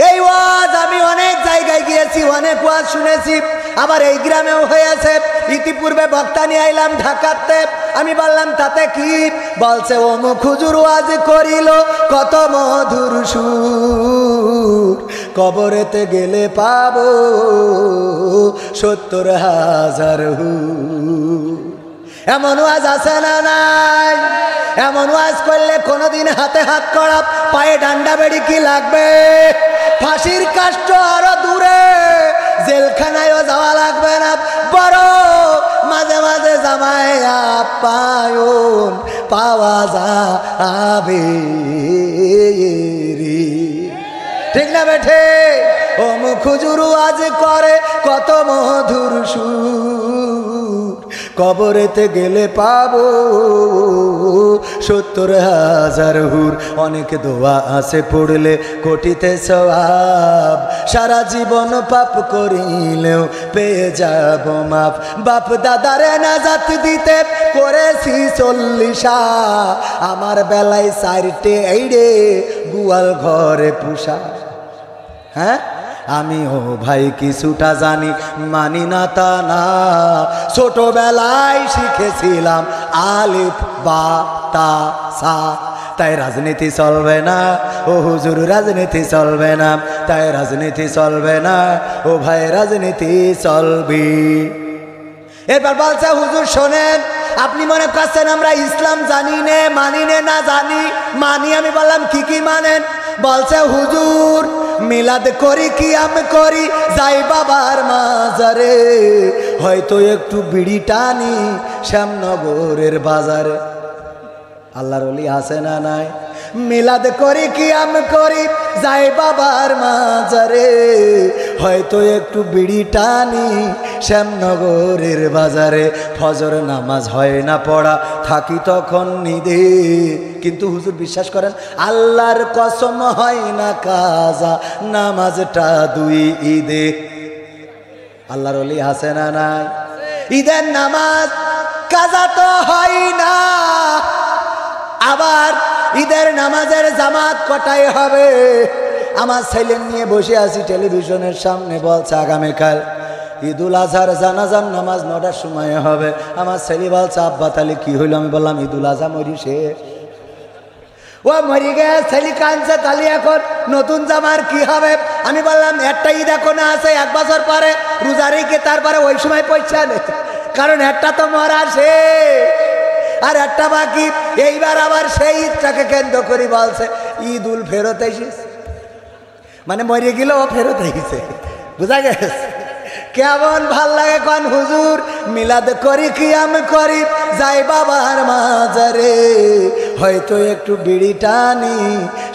এই ওয়াজ আমি অনেক জায়গায় গিয়েছি, অনেক ওয়াজ শুনেছি, আবার এই গ্রামেও হয়েছে। ইতিপূর্বে বক্তা নিয়ে আইলাম ঢাকাতে, আমি বললাম তাতে কি? বলছে, অমুক হুজুর ওয়াজ করিল কত মধুর সুর, কবরেতে গেলে পাবো ৭০,০০০ হুর। এমন ওয়াজ আছে না নাই? এমন ওয়াজ করলে কোনোদিন হাতে হাত করা, পায়ে ডান্ডা বেড়ি কি লাগবে? ফাঁসির কাষ্ট আরো দূরে, জেলখানায়ও যাওয়া লাগবে না, বড় মাঝে মাঝে জামায় আপ্যায়ন পাওয়া যাবে। ঠিক না বেঠে? অমুক হুজুর ওয়াজ করে কত মধুর সুর, কবরেতে গেলে পাবো ৭০,০০০ হুর। অনেক দোয়া আছে পড়লে কোটিতে সওয়াব, সারা জীবন পাপ করিলেও পেয়ে যাব মাপ। বাপ দাদারে নাজাত দিতে করেছি ৪০, আমার বেলায় ৪টে এইরে গোয়াল ঘরে পুষা। হ্যাঁ, আমি ও ভাই কিছুটা জানি, মানি না তা না, ছোটবেলায় শিখেছিলাম আলিফ বা তা সা। তাই রাজনীতি চলবে না, ও হুজুর রাজনীতি চলবে না, তাই রাজনীতি চলবে না, ও ভাই রাজনীতি চলবে। এরপর বলছে, হুজুর শোনেন, আপনি মনে করছেন আমরা ইসলাম জানি নে, মানি নে, না জানি, মানি। আমি বললাম কি কি মানেন? বলছে, হুজুর মিলাদ করি, কিয়াম করি, যাই বাবার মাজারে, হয়তো একটু বিড়ি টানি শ্যামনগরের বাজারে। আল্লাহর ওলি আছে না নাই? মিলাদ করি, কিয়াম করি, যাই বাবার মাজারে, হয়তো একটু বিড়ি টানি শ্যামনগরের বাজারে। ফজর নামাজ হয় না পড়া, থাকি তখন নিদে, কিন্তু হুজুর বিশ্বাস করেন, আল্লাহর কসম হয় না কাজা নামাজটা ২ ঈদে। আল্লাহর ওলি আছে না নাই? ঈদের নামাজ কাজা তো হয় না, আবার ঈদের নামাজের জামাত কটাই হবে? আমার ছেলে নিয়ে বসে আছি টেলিভিশনের সামনে, বলছে আগামীকাল ঈদুল আজহার জানাজার নামাজ 9টার সময় হবে। আমার ছেলে বলছে আব্বা তাহলে কি হইল? আমি বললাম ঈদুল আজহা মরি শেষ, ও মরি গেছে। ছেলে কাঁদছে, তাহলে এখন নতুন জামার কি হবে? আমি বললাম একটা ঈদ এখনো আছে, 1 বছর পরে রোজা রেখে তারপরে ওই সময় পয়সা নেই, কারণ একটা তো মরা শেষ আর একটা বাকি। এইবার আবার সেই ঈদটাকে কেন্দ্র করে বলছে ঈদুল ফেরত এসেছে, মানে মরে গেল ও ফেরত এসেছে। বুঝা গেছে? কেমন ভাল লাগে কোন হুজুর, মিলাদ করি কিয়াম করি যাই বাবার মাজারে, হয়তো একটু বিড়ি টানি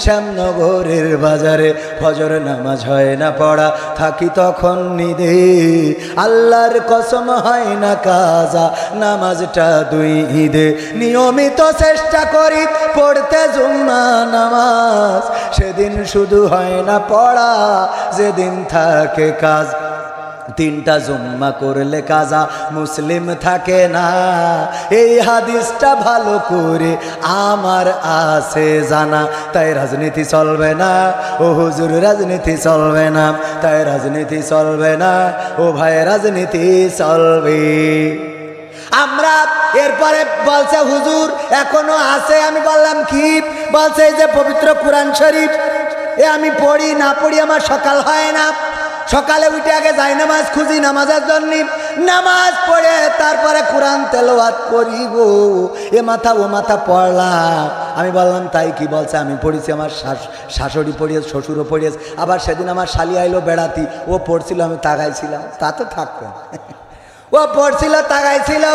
শ্যামনগরের বাজারে, ফজর নামাজ হয় না পড়া থাকি তখন নিদে, আল্লাহর কসম হয় না কাজা নামাজটা 2 ঈদে, নিয়মিত চেষ্টা করি পড়তে জুম্মা নামাজ, সেদিন শুধু হয় না পড়া যেদিন থাকে কাজ, 3টা জুম্মা করলে কাজা মুসলিম থাকে না, এই হাদিসটা ভালো করে আমার আছে জানা, তাই রাজনীতি চলবে না ও হুজুর, রাজনীতি চলবে না, তাই রাজনীতি চলবে না ও ভাই, রাজনীতি চলবে। আমরা এরপরে বলছে হুজুর এখনো আছে। আমি বললাম কি? বলছে এই যে পবিত্র কোরআন শরীফ, এ আমি পড়ি না পড়ি আমার সকাল হয় না, সকালে উঠে আগে যাই নামাজ খুঁজি নামাজের জন্য, নামাজ পড়ে তারপরে কোরআন তেলাওয়াত করি গো, এ মাথা ও মাথা পড়লাম। আমি বললাম তাই কি? বলছে আমি পড়েছি, আমার শাশুড়ি পড়িয়েছে, শ্বশুরও পড়িয়েছে, আবার সেদিন আমার শালি আইলো বেড়াতি, ও পড়ছিল আমি তাকাইছিলাম, তা তো থাকবে, ও পড়ছিল তাকাইছিল।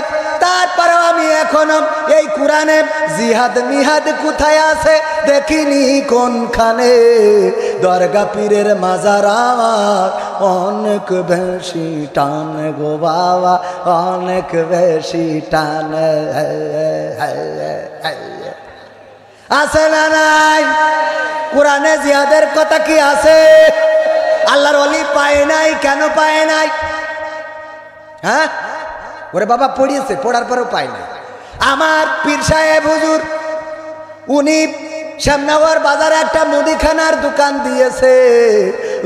তারপরেও আমি এখনো এই কোরআনে জিহাদ মিহাদ কোথায় আছে দেখিনি কোনখানে, দরগা পীরের মাজার আমার অনেক বেশি টান গো বাবা, অনেক বেশি টান। আছে না নাই? কোরআনে জিহাদের কথা কি আছে? আল্লাহর ওলি পায় নাই, কেন পায় নাই? হ্যাঁ, ওরে বাবা পড়িয়েছে, পড়ার পরেও পায় না। আমার পীর সাহেব হুজুর, উনি শ্যামনগর বাজারে একটা মুদিখানার দোকান দিয়েছে,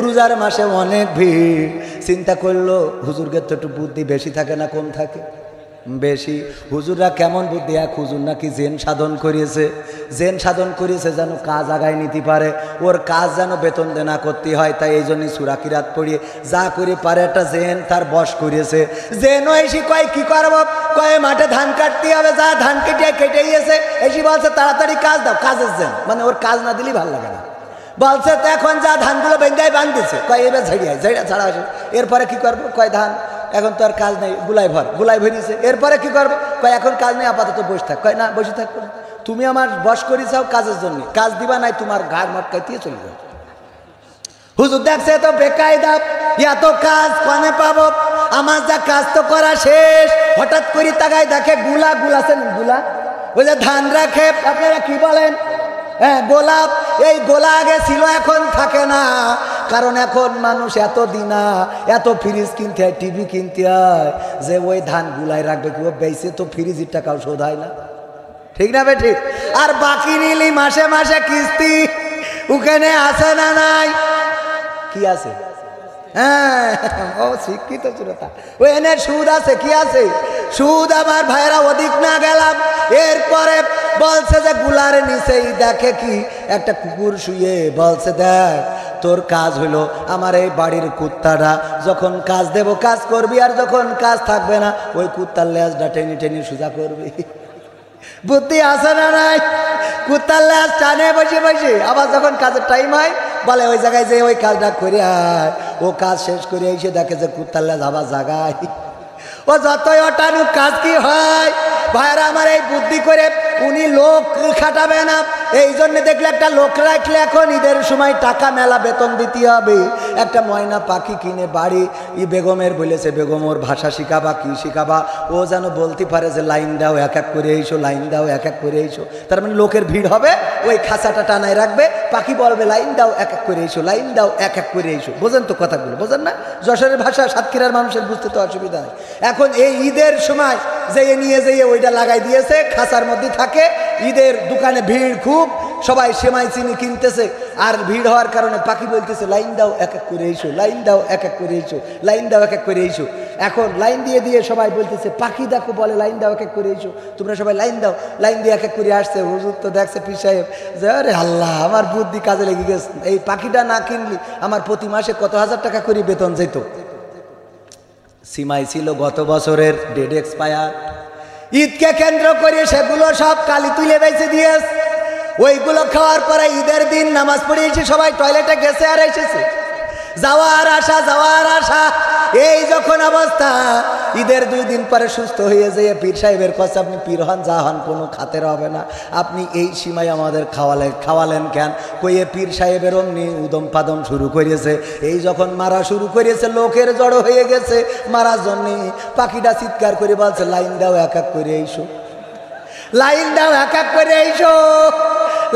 রোজার মাসে অনেক ভিড়। চিন্তা করলো হুজুরকে তো একটু বুদ্ধি বেশি থাকে না কম থাকে? বেশি। হুজুররা কেমন বুদ্ধি, এক হুজুর নাকি জেন সাধন করিয়েছে, জেন সাধন করিয়েছে যেন কাজ আগায় নিতে পারে, ওর কাজ যেন বেতন দেনা করতে হয়, তাই এই জন্যই সূরা কিরাত পড়িয়ে যা করে পারে একটা জেন তার বশ করিয়েছে। জেনও এসে কয় কি করবো, কয়ে মাঠে ধান কাটতে হবে, যা ধান কেটে গিয়েছে, এসে বলছে তাড়াতাড়ি কাজ দাও, কাজের জেন, মানে ওর কাজ না দিলেই ভালো লাগে না। বলছে তো এখন যা ধানগুলো বেঁধায় বাঁধতেছে, কয় এবার ঝাড়িয়ায় ঝাড়া ছাড়া আসে, এরপরে কি করবো, কয় ধান এখন তো আর কাজ নেই, গুলাই ভরিয়েছে, এরপরে কি করবো, কয় এখন কাজ নেই আপাতত বসে থাক, কয় না বসে থাকবো না, তুমি আমার বশ করেছাও কাজের জন্য, কাজ দিবা নাই তোমার ঘাড় মটকাইতে চলে যাবে। হুজুর দেখছে তো বেকায়দা, এত কাজ কনে পাবো, আমার যা কাজ তো করা শেষ। হঠাৎ করে তাকায় দেখে গুলা আছেন, গুলা ওই যে ধান রাখে, আপনারা কি বলেন, হ্যাঁ গোলাপ, এই গোলা আগে ছিল এখন থাকে না, কারণ এখন মানুষ এত দিনা, এত ফ্রিজ কিনতে হয়, টিভি কিনতে হয়, যে ওই ধান গুলাই রাখবে কেউ বেঁচে তো ফ্রিজের টাকাও শোধ হয় না, ঠিক না বে ঠিক? আর বাকি নিলি মাসে মাসে কিস্তি, ওখানে আছে না নাই? কি আছে? হ্যাঁ, ও শিক্ষিত শ্রোতা, ওই এনে সুদ আছে, কি আছে? সুদ। আমার ভাইরা ওদিক না গেলাম, এরপরে বলছে যে গুলার নিচেই দেখে কি একটা কুকুর শুয়ে, বলছে দেখ তোর কাজ হলো আমার এই বাড়ির কুত্তাটা যখন কাজ দেব কাজ করবি, আর যখন কাজ থাকবে না ওই কুত্তার লেজটা টেনে সোজা করবি। বুদ্ধি আছে না নাই? কুত্তার লেজ টানে বসে, আবার যখন কাজের টাইম হয় বলে ওই জায়গায় যে ওই কাজটা করে আয়, ও কাজ শেষ করে এসে দেখে যে কুত্তার লেজ আবার জাগায়, ও যতই ওটানু কাজ কি হয়। ভাইরা আমার এই বুদ্ধি করে উনি লোক খাটাবে না, এই জন্য দেখলে একটা লোক রাখলে এখন ঈদের সময় টাকা মেলা বেতন দিতে হবে, একটা ময়না পাখি কিনে বাড়ি বেগমের বলেছে, বেগম ওর ভাষা শিখাবা, কি শিখাবা, ও যেন বলতে পারে যে লাইন দাও এক এক করে এইসো, লাইন দাও এক এক করে এইসো, তার মানে লোকের ভিড় হবে, ওই খাঁচাটা টানায় রাখবে, পাখি বলবে লাইন দাও এক এক করে এইসো, লাইন দাও এক এক করে এইসো। বোঝেন তো কথাগুলো, বোঝেন না? যশোরের ভাষা সাতক্ষীরার মানুষের বুঝতে তো অসুবিধা হয়। এখন এই ঈদের সময় যেয়ে নিয়ে যেয়ে ওইটা লাগাই দিয়েছে, খাঁচার মধ্যে থাকে, ঈদের দোকানে ভিড় খুব, সবাই সেমাই চিনি কিনতেছে, আর ভিড় হওয়ার কারণে পাখি বলতেছে লাইন দাও এক এক করে এসো, লাইন দাও এক এক করে এসো, লাইন দাও এক এক করে এসো। এখন লাইন দিয়ে দিয়ে সবাই বলতেছে, পাখি দেখো বলে লাইন দাও এক এক করে এসো, তোমরা সবাই লাইন দাও। লাইন দিয়ে এক এক করে আসছে। হুজুর তো দেখছে পীর সাহেব যে আরে আল্লাহ আমার বুদ্ধি কাজে লেগে গেছে, এই পাখিটা না কিনলি আমার প্রতি মাসে কত হাজার টাকা করে বেতন যেত। সীমাই ছিল গত বছরের ডেট এক্সপায়ার। ঈদকে কেন্দ্র করে সেগুলো সব কালি তুলে বেঁচে দিয়েছে। ওইগুলো খাওয়ার পরে ঈদের দিন নামাজ পড়ে এসে সবাই টয়লেটে গেছে আর এসেছে, যাওয়ার আশা যাওয়ার আশা। এই যখন অবস্থা, ঈদের 2 দিন পরে সুস্থ হয়ে যেয়ে পীর সাহেবের কাছে, আপনি পীর হন যা হন কোনো খাতের হবে না, আপনি এই সীমায় আমাদের খাওয়ালেন কেন? কইয়ে পীর সাহেবের অমনি উদম পাদম শুরু করেছে। এই যখন মারা শুরু করেছে, লোকের জড়ো হয়ে গেছে মারার জন্যে। পাখিটা চিৎকার করে বলছে লাইন দাও এক এক করে এইসো, লাইন দাও এক এক করে এইসো,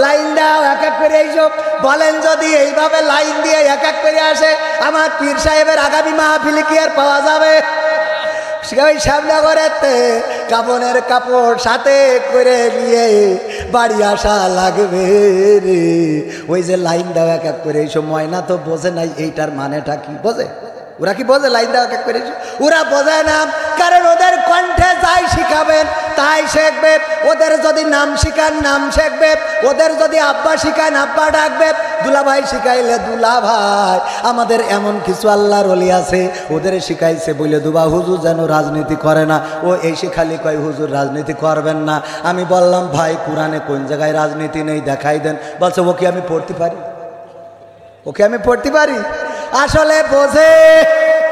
লাইন দাও এক এক করে এইসো। বলেন যদি এইভাবে লাইন দিয়ে এক এক করে আসে, আমার পীর সাহেবের আগামী মাহফিলে কি আর পাওয়া যাবে? ওই শ্যামনগরেতে কাপড়ের কাপড় সাথে করে নিয়ে বাড়ি আসা লাগবে রে। ওই যে লাইন দাও এক এক করে এইসব, ময়না তো বোঝে নাই এইটার মানেটা কি। বোঝে ওরা? কি বোঝে লাইন দাও এক এক করে এইসব? ওরা বোঝে না, কারণ ওদের কণ্ঠে যাই শিখাবেন তাই শিখবে। ওদের যদি নাম শিখান নাম শিখবে, ওদের যদি আব্বা শিখান আব্বা ডাকবে, দুলাভাই শিখাইলে দুলাভাই। আমাদের এমন কিছু আল্লাহর ওলি আছে, ওদের শিখাইছে বলে দুবা হুজুর যেন রাজনীতি করে না। ও এসে খালি কয় হুজুর রাজনীতি করবেন না। আমি বললাম ভাই কোরআনে কোন জায়গায় রাজনীতি নেই দেখাই দেন। বলছে ওকে আমি পড়তে পারি, ওকে আমি পড়তে পারি। আসলে বোঝে।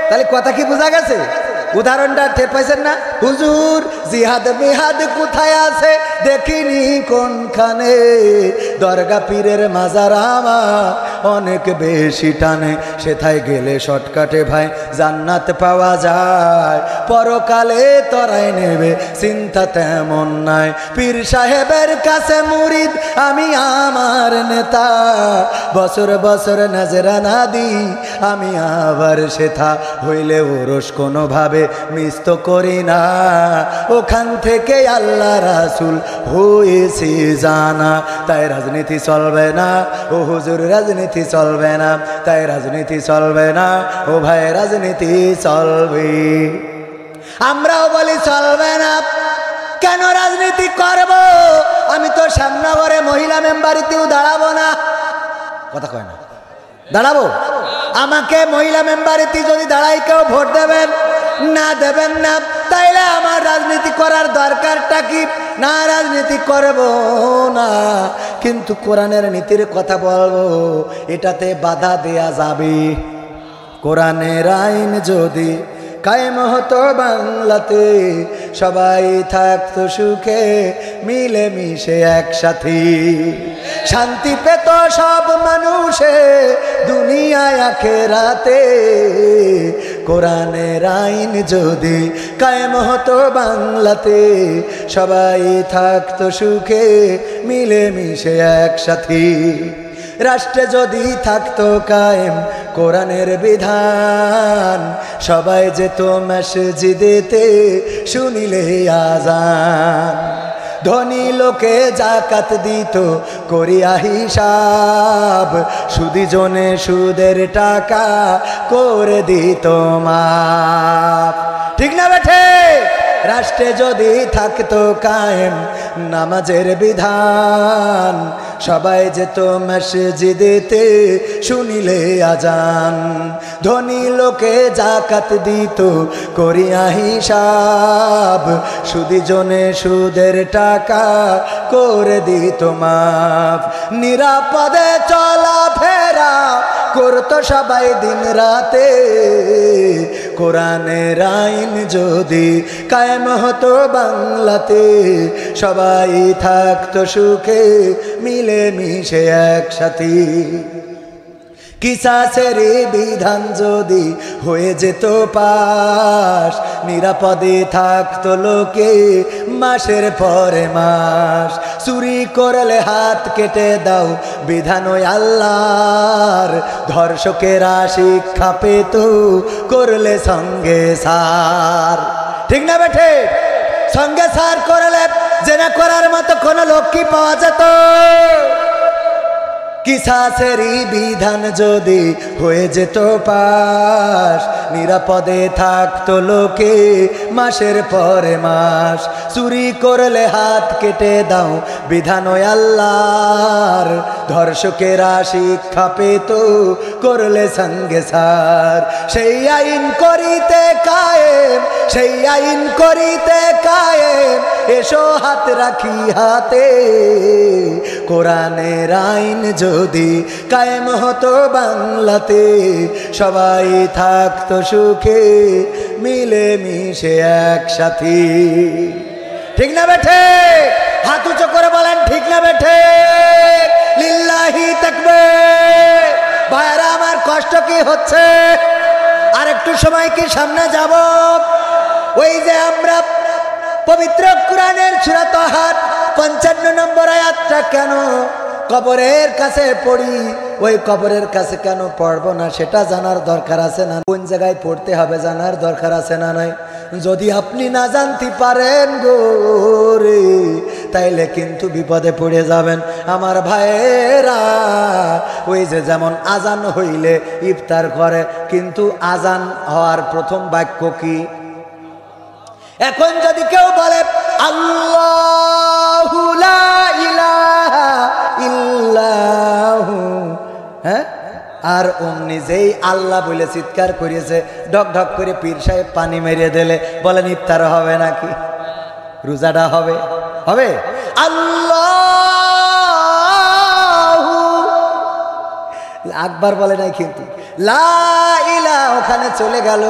তাহলে কথা কি বোঝা গেছে? উদাহরণটা টের পাইছেন না? হুজুর জিহাদ বিহাদ কোথায় আছে দেখিনি কোনখানে, দরগা পীরের মাজার আমার অনেক বেশি টানে, সেথায় গেলে শর্টকাটে ভাই জান্নাত পাওয়া যায়, পরকালে তরাই নেবে চিন্তা তেমন নাই। পীর সাহেবের কাছে মুরিদ আমি আমার নেতা, বছর বছর নাজরানা দিই আমি আবার সেথা, হইলে ওরস কোনোভাবে মিস তো করি না, ওখান থেকে আল্লাহ রাসূল হয়েছে জানা। তাই রাজনীতি চলবে না ও হুজুর, রাজনীতি চলবে না, তাই রাজনীতি চলবে না ও ভাই, রাজনীতি চলবে। আমরাও বলি চলবে না। কেন রাজনীতি করব? আমি তো শ্যামনগরে মহিলা মেম্বারিতেও দাঁড়াবো না। কথা কয় না? দাঁড়াবো। আমাকে মহিলা মেম্বারিতে যদি দাঁড়াই কেউ ভোট দেবেন না দেবেন না, তাইলে আমার রাজনীতি করার দরকারটা কি? না, রাজনীতি করব না, কিন্তু কোরআনের নীতির কথা বলবো, এটাতে বাধা দেয়া যাবে। কোরআনের আইন যদি কায়েম হতো বাংলাতে, সবাই থাকতো সুখে মিলে মিশে একসাথে, শান্তি পেত সব মানুষে দুনিয়ায় আখেরাতে। কোরআনের আইন যদি কায়েম হতো বাংলাতে, সবাই থাকতো সুখে মিলে মিশে একসাথে, রাষ্ট্রে যদি থাকতো কায়েম কোরআনের বিধান, সবাই যেত মসজিদেতে শুনিলে আযান, ধনী লোকে জাকাত দিত করিয়া হিসাব, সুদি জনে সুদের টাকা করে দিত মাফ। ঠিক না বেঠে? রাষ্ট্রে যদি থাকতো কায়েম নামাজের বিধান, সবাই যেত মসজিদেতে শুনিলে আযান, ধনী লোকে জাকাত দিত করিয়া হিসাব, সুদি জনে সুদের টাকা করে দিত মাফ, নিরাপদে চলাফেরা করতো সবাই দিন রাতে। কোরআনের আইন যদি কায়েম হতো বাংলাতে, সবাই থাকতো সুখে মিলে মিশে একসাথে, কিসাসের বিধান যদি হয়ে যেত পাশ, নিরাপদে থাকতো লোকে মাসের পরে মাস, চুরি করলে হাত কেটে দাও বিধান ওই আল্লাহর, ধর্ষকেরা শিক্ষা পেত করলে সঙ্গে সার। ঠিক না বেঠে? সঙ্গে সার করলে জেনা করার মতো কোনো লোক কি পাওয়া যেত? কিসাসেরই বিধান যদি হয়ে যেত পাশ, নিরাপদে থাকতো লোকে মাসের পরে মাস। চুরি করলে হাত কেটে দাও বিধান ওই আল্লাহর, ধর্ষকেরা শিক্ষা পেত করলে সঙ্গে সার। সেই আইন করিতে কায়েম, সেই আইন করিতে কায়েম, এসো হাত রাখি হাতে। কোরআনের আইন যদি কায়েম হতো বাংলাতে, সবাই থাকতো সুখে মিলে মিশে একসাথে। ঠিক না বেঠে? হাত উঁচু করে বলেন ঠিক না বেঠে? লিল্লাহি তাকবীর। ভাইরা আমার কষ্ট কি হচ্ছে? আর একটু সময় কি সামনে যাব? ওই যে আমরা পবিত্র কোরআনের সূরা তাহার 55 নম্বর আয়াতটা কেন কবরের কাছে পড়ি, ওই কবরের কাছে কেন পড়বো না সেটা জানার দরকার আছে না? কোন জায়গায় পড়তে হবে জানার দরকার আছে না নাই? যদি আপনি না জানতে পারেন গো রে, তাইলে কিন্তু বিপদে পড়ে যাবেন আমার ভাইয়েরা। ওই যে যেমন আজান হইলে ইফতার করে, কিন্তু আজান হওয়ার প্রথম বাক্য কি? এখন যদি কেউ বলে আল্লাহু লা ইলাহা ইল্লাহু, হ্যাঁ, আর অমনি যেই আল্লাহ বলে চিৎকার করেছে, ঢক ঢক করে পীর সাহেব পানি মেরিয়ে দিলে বলেন ইফতার হবে নাকি? রোজাটা হবে? হবে? আল্লাহু আকবার বলে নাই কিন্তু, লা ইলাহা ওখানে চলে গেল।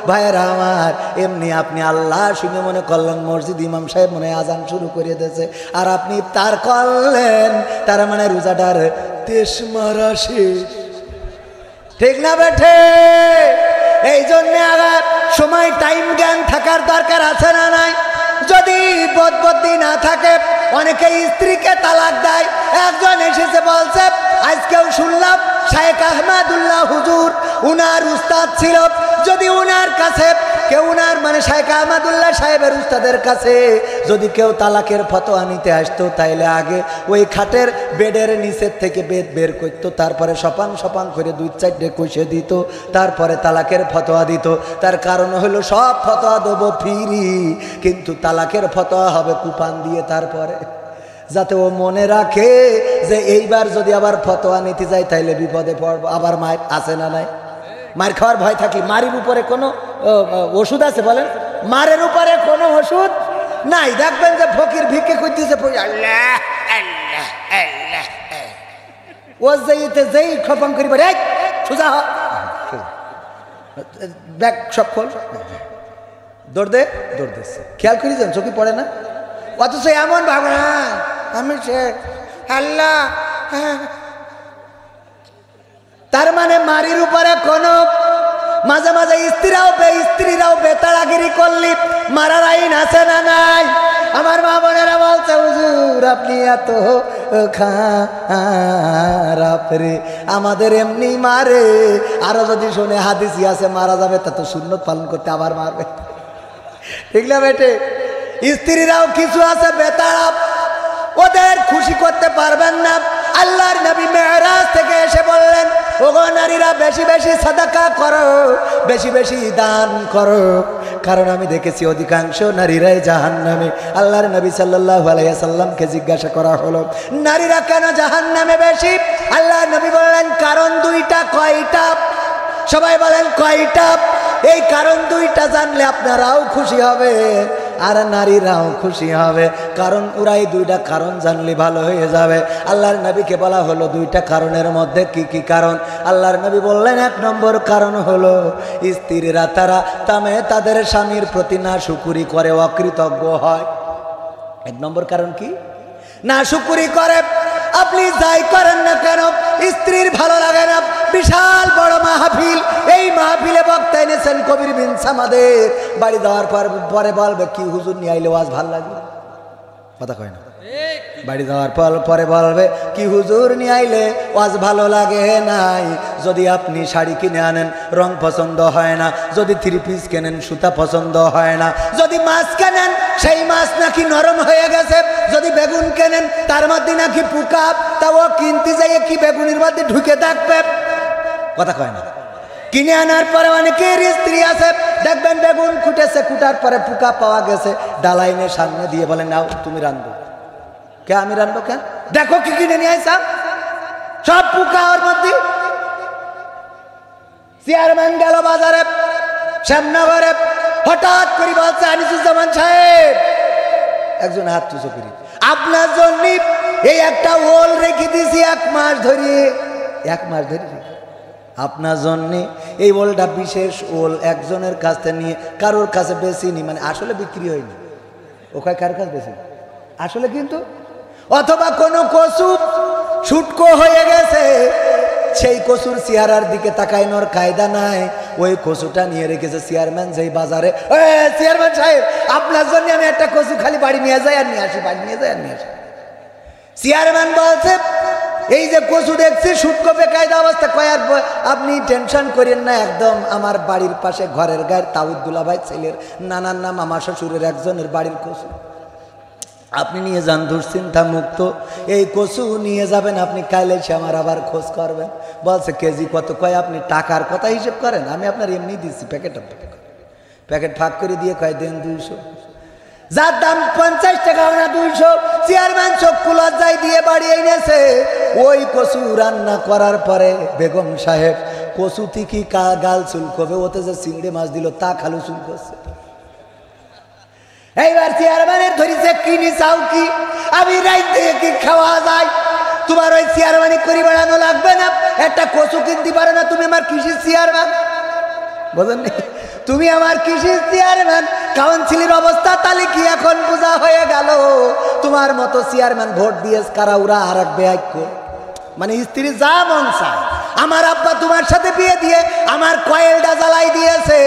ভাইয়েরা আমার, এমনি আপনি আল্লাহ শুনে মনে করলেন মসজিদ ইমাম সাহেব মনে আজান শুরু করে দিয়েছে, আর আপনি ইফতার করলেন, তার মানে রোজাটার তেশ মারা শেষ। ঠিক না বেঠে? এই জন্য আগার সময় টাইম জ্ঞান থাকার দরকার আছে না নাই? যদি বদবুদ্ধি না থাকে, অনেকে স্ত্রীকে তালাক দেয়। একজন এসেছে বলছে, আজকেও শুনলাম শায়েখ আহমদুল্লাহ হুজুর, উনার উস্তাদ ছিল, যদি উনার কাছে কেউ, উনার মানে শায়েখ আহমদুল্লাহ সাহেবের উস্তাদের কাছে যদি কেউ তালাকের ফতোয়া নিতে আসতো, তাইলে আগে ওই খাটের বেডের নিচের থেকে বেদ বের করতো, তারপরে সপাং সপাং করে 2-4টে কষে দিত, তারপরে তালাকের ফতোয়া দিত। তার কারণ হলো সব ফতোয়া দেবো ফিরি, কিন্তু তালাকের ফতোয়া হবে কুপান দিয়ে, তারপরে যাতে ও মনে রাখে যে এইবার যদি আবার ফতোয়া নিতে যায় তাইলে বিপদে পড়বো। আবার মায়ের আছে না নাই? মার খাওয়ার ভয় থাকলে মারির উপরে কোনো ওষুধ আছে বলেন? মারের উপরে কোনো ওষুধ নাই। দেখবেন যে ফকির ভিক্ষে করতেছে, আল্লাহ আল্লাহ আল্লাহ, ও যেইতে যেই খপাং করি বলে সোজা হ, ব্যাগ সব খোল, দৌড় দে, দৌড় দিচ্ছে। খেয়াল করি যান চোখে পড়ে না? অথচ এমন ভাবে আমি সে আল্লাহ। তার মানে মারির উপরে কোনো, মাঝে মাঝে স্ত্রীরাও বেতাড়াগিরি করলি মারার আইন আছে না নাই? আমার মা বোনেরা বলছে, হুজুর আপনি এত খারাপ রে, আমাদের এমনি মারে, আরো যদি শুনে হাদিসি আছে মারা যাবে, তা তো সুন্নত পালন করতে আবার মারবে। ঠিক না বেটে? স্ত্রীরাও কিছু আছে বেতাড়া, ওদের খুশি করতে পারবেন না। আল্লাহর নবী মেরাজ থেকে এসে বললেন, ওগো নারীরা বেশি বেশি সাদাকা করো, বেশি বেশি দান করো, কারণ আমি দেখেছি অধিকাংশ নারীরাই জাহান্নামে। আল্লাহর নবী সাল্লাল্লাহু আলাইহি সাল্লামকে জিজ্ঞাসা করা হলো, নারীরা কেন জাহান্নামে বেশি? আল্লাহর নবী বললেন, কারণ দুইটা। কয়টা? সবাই বলেন কয়টা? এই কারণ দুইটা জানলে আপনারাও খুশি হবে আর নারীরাও খুশি হবে, কারণ ওরাই দুইটা কারণ জানলে ভালো হয়ে যাবে। আল্লাহর নবীকে বলা হলো দুইটা কারণের মধ্যে কি কি কারণ? আল্লাহর নবী বললেন, 1 নম্বর কারণ হলো স্ত্রীরা তারা তাদের স্বামীর প্রতি নাশুকরি করে, অকৃতজ্ঞ হয়। 1 নম্বর কারণ কি? নাশুকরি করে। আপনি যাই করেন না কেন, স্ত্রীর ভালো লাগে না। বিশাল বড় মাহফিল, এই মাহফিলে বক্তা এনেছেন কবির বিন সামাদের, বাড়ি যাওয়ার পরে বলবে, কি হুজুর নিয়ে আইলে ওয়াজ ভাল লাগবে? কথা কয় না? বাড়ি যাওয়ার পরে বলবে কি হুজুর নিয়ে আইলে ওয়াজ ভালো লাগে নাই। যদি আপনি শাড়ি কিনে আনেন রং পছন্দ হয় না, যদি থ্রি পিস কেনেন সুতা পছন্দ হয় না, যদি মাছ কেনেন সেই মাছ নাকি নরম হয়ে গেছে, যদি বেগুন কেনেন তার মধ্যে নাকি পোকা, তাও কিনতে যাইয়ে কি বেগুনের মধ্যে ঢুকে থাকবে, কথা কয় না। কিনে আনার পরে অনেকের স্ত্রী আছে দেখবেন বেগুন কুটেছে, কুটার পরে পোকা পাওয়া গেছে, ডালাইনের সামনে দিয়ে বলে নাও তুমি রান্ধো। কে আমি রান্না কেন? দেখো কি কিনে নিয়ে আইসা, সব পোকা ওর মধ্যে। চেয়ারম্যান গেল বাজারে শ্যামনগরে, হঠাৎ করে বলছে আনিসুজ্জামান সাহেব, একজন হাত তুসো করি, আপনার জন্য এই একটা ওল রেখে দিয়েছি 1 মাস ধরে, 1 মাস ধরে আপনার জন্য এই ওলটা বিশেষ ওল, একজনের কাছ থেকে নিয়ে কারোর কাছে বেশি নি, মানে আসলে বিক্রি হয়নি, ওখানে কার কাছে বেশি আসলে। কিন্তু অথবা কোনো কচু শুটকো হয়ে গেছে, সেই কচুর চেহারার দিকে তাকাইনোর কায়দা নাই, ওই কচুটা নিয়ে রেখেছে চেয়ারম্যান যেই বাজারে, চেয়ারম্যান সাহেব আপনার জন্য আমি একটা কচু খালি বাড়ি নিয়ে যাই আর নিয়ে আসি, বাড়ি নিয়ে যাই আর নিয়ে আসি। চেয়ারম্যান বলছে এই যে কচু দেখছি শুটকো বেকায়দা অবস্থা, কয়ার আপনি টেনশন করেন না, একদম আমার বাড়ির পাশে ঘরের গায়ের তাউদ্দুল্লাহ ভাই ছেলের নানার নাম আমার শ্বশুরের একজনের বাড়ির কচু, আপনি নিয়ে যান দুশ্চিন্তা মুক্ত, এই কচু নিয়ে যাবেন, আপনি কাইলে এসে আমার আবার খোঁজ করবেন। বলছে কেজি কত? কয় আপনি টাকার কথা হিসেব করেন, আমি আপনার এমনি দিচ্ছি প্যাকেট প্যাকেট ফাঁক করে দিয়ে কয় দেন 200, যার দাম 50 টাকা না 200। চেয়ারম্যান চক্ষু লজ্জায় দিয়ে বাড়ি এনেছে। ওই কচু রান্না করার পরে বেগম সাহেব কচু থেকে গাল চুলকবে, ওতে যে চিংড়ি মাছ দিল তা খালু চুল করছে। এইবার চেয়ারম্যানের ধরিছে কিনি চাও কি, আমি রাইতে কি খাওয়া যায়, তোমার ওই চেয়ারম্যানি করে বেড়ানো লাগবে না, একটা কচু কিনতে পারে না, তুমি আমার কৃষির চেয়ারম্যান, বোঝেন নি? তুমি আমার কৃষির চেয়ারম্যান, কাউন্সিলের অবস্থা তাহলে কি এখন বোঝা হয়ে গেল? তোমার মতো চেয়ারম্যান ভোট দিয়েছ কারা, ওরা আর এক বেয়াক্য, মানে স্ত্রী যা মন চায়। আমার আব্বা তোমার সাথে বিয়ে দিয়ে আমার কয়েলটা জ্বালাই দিয়েছে,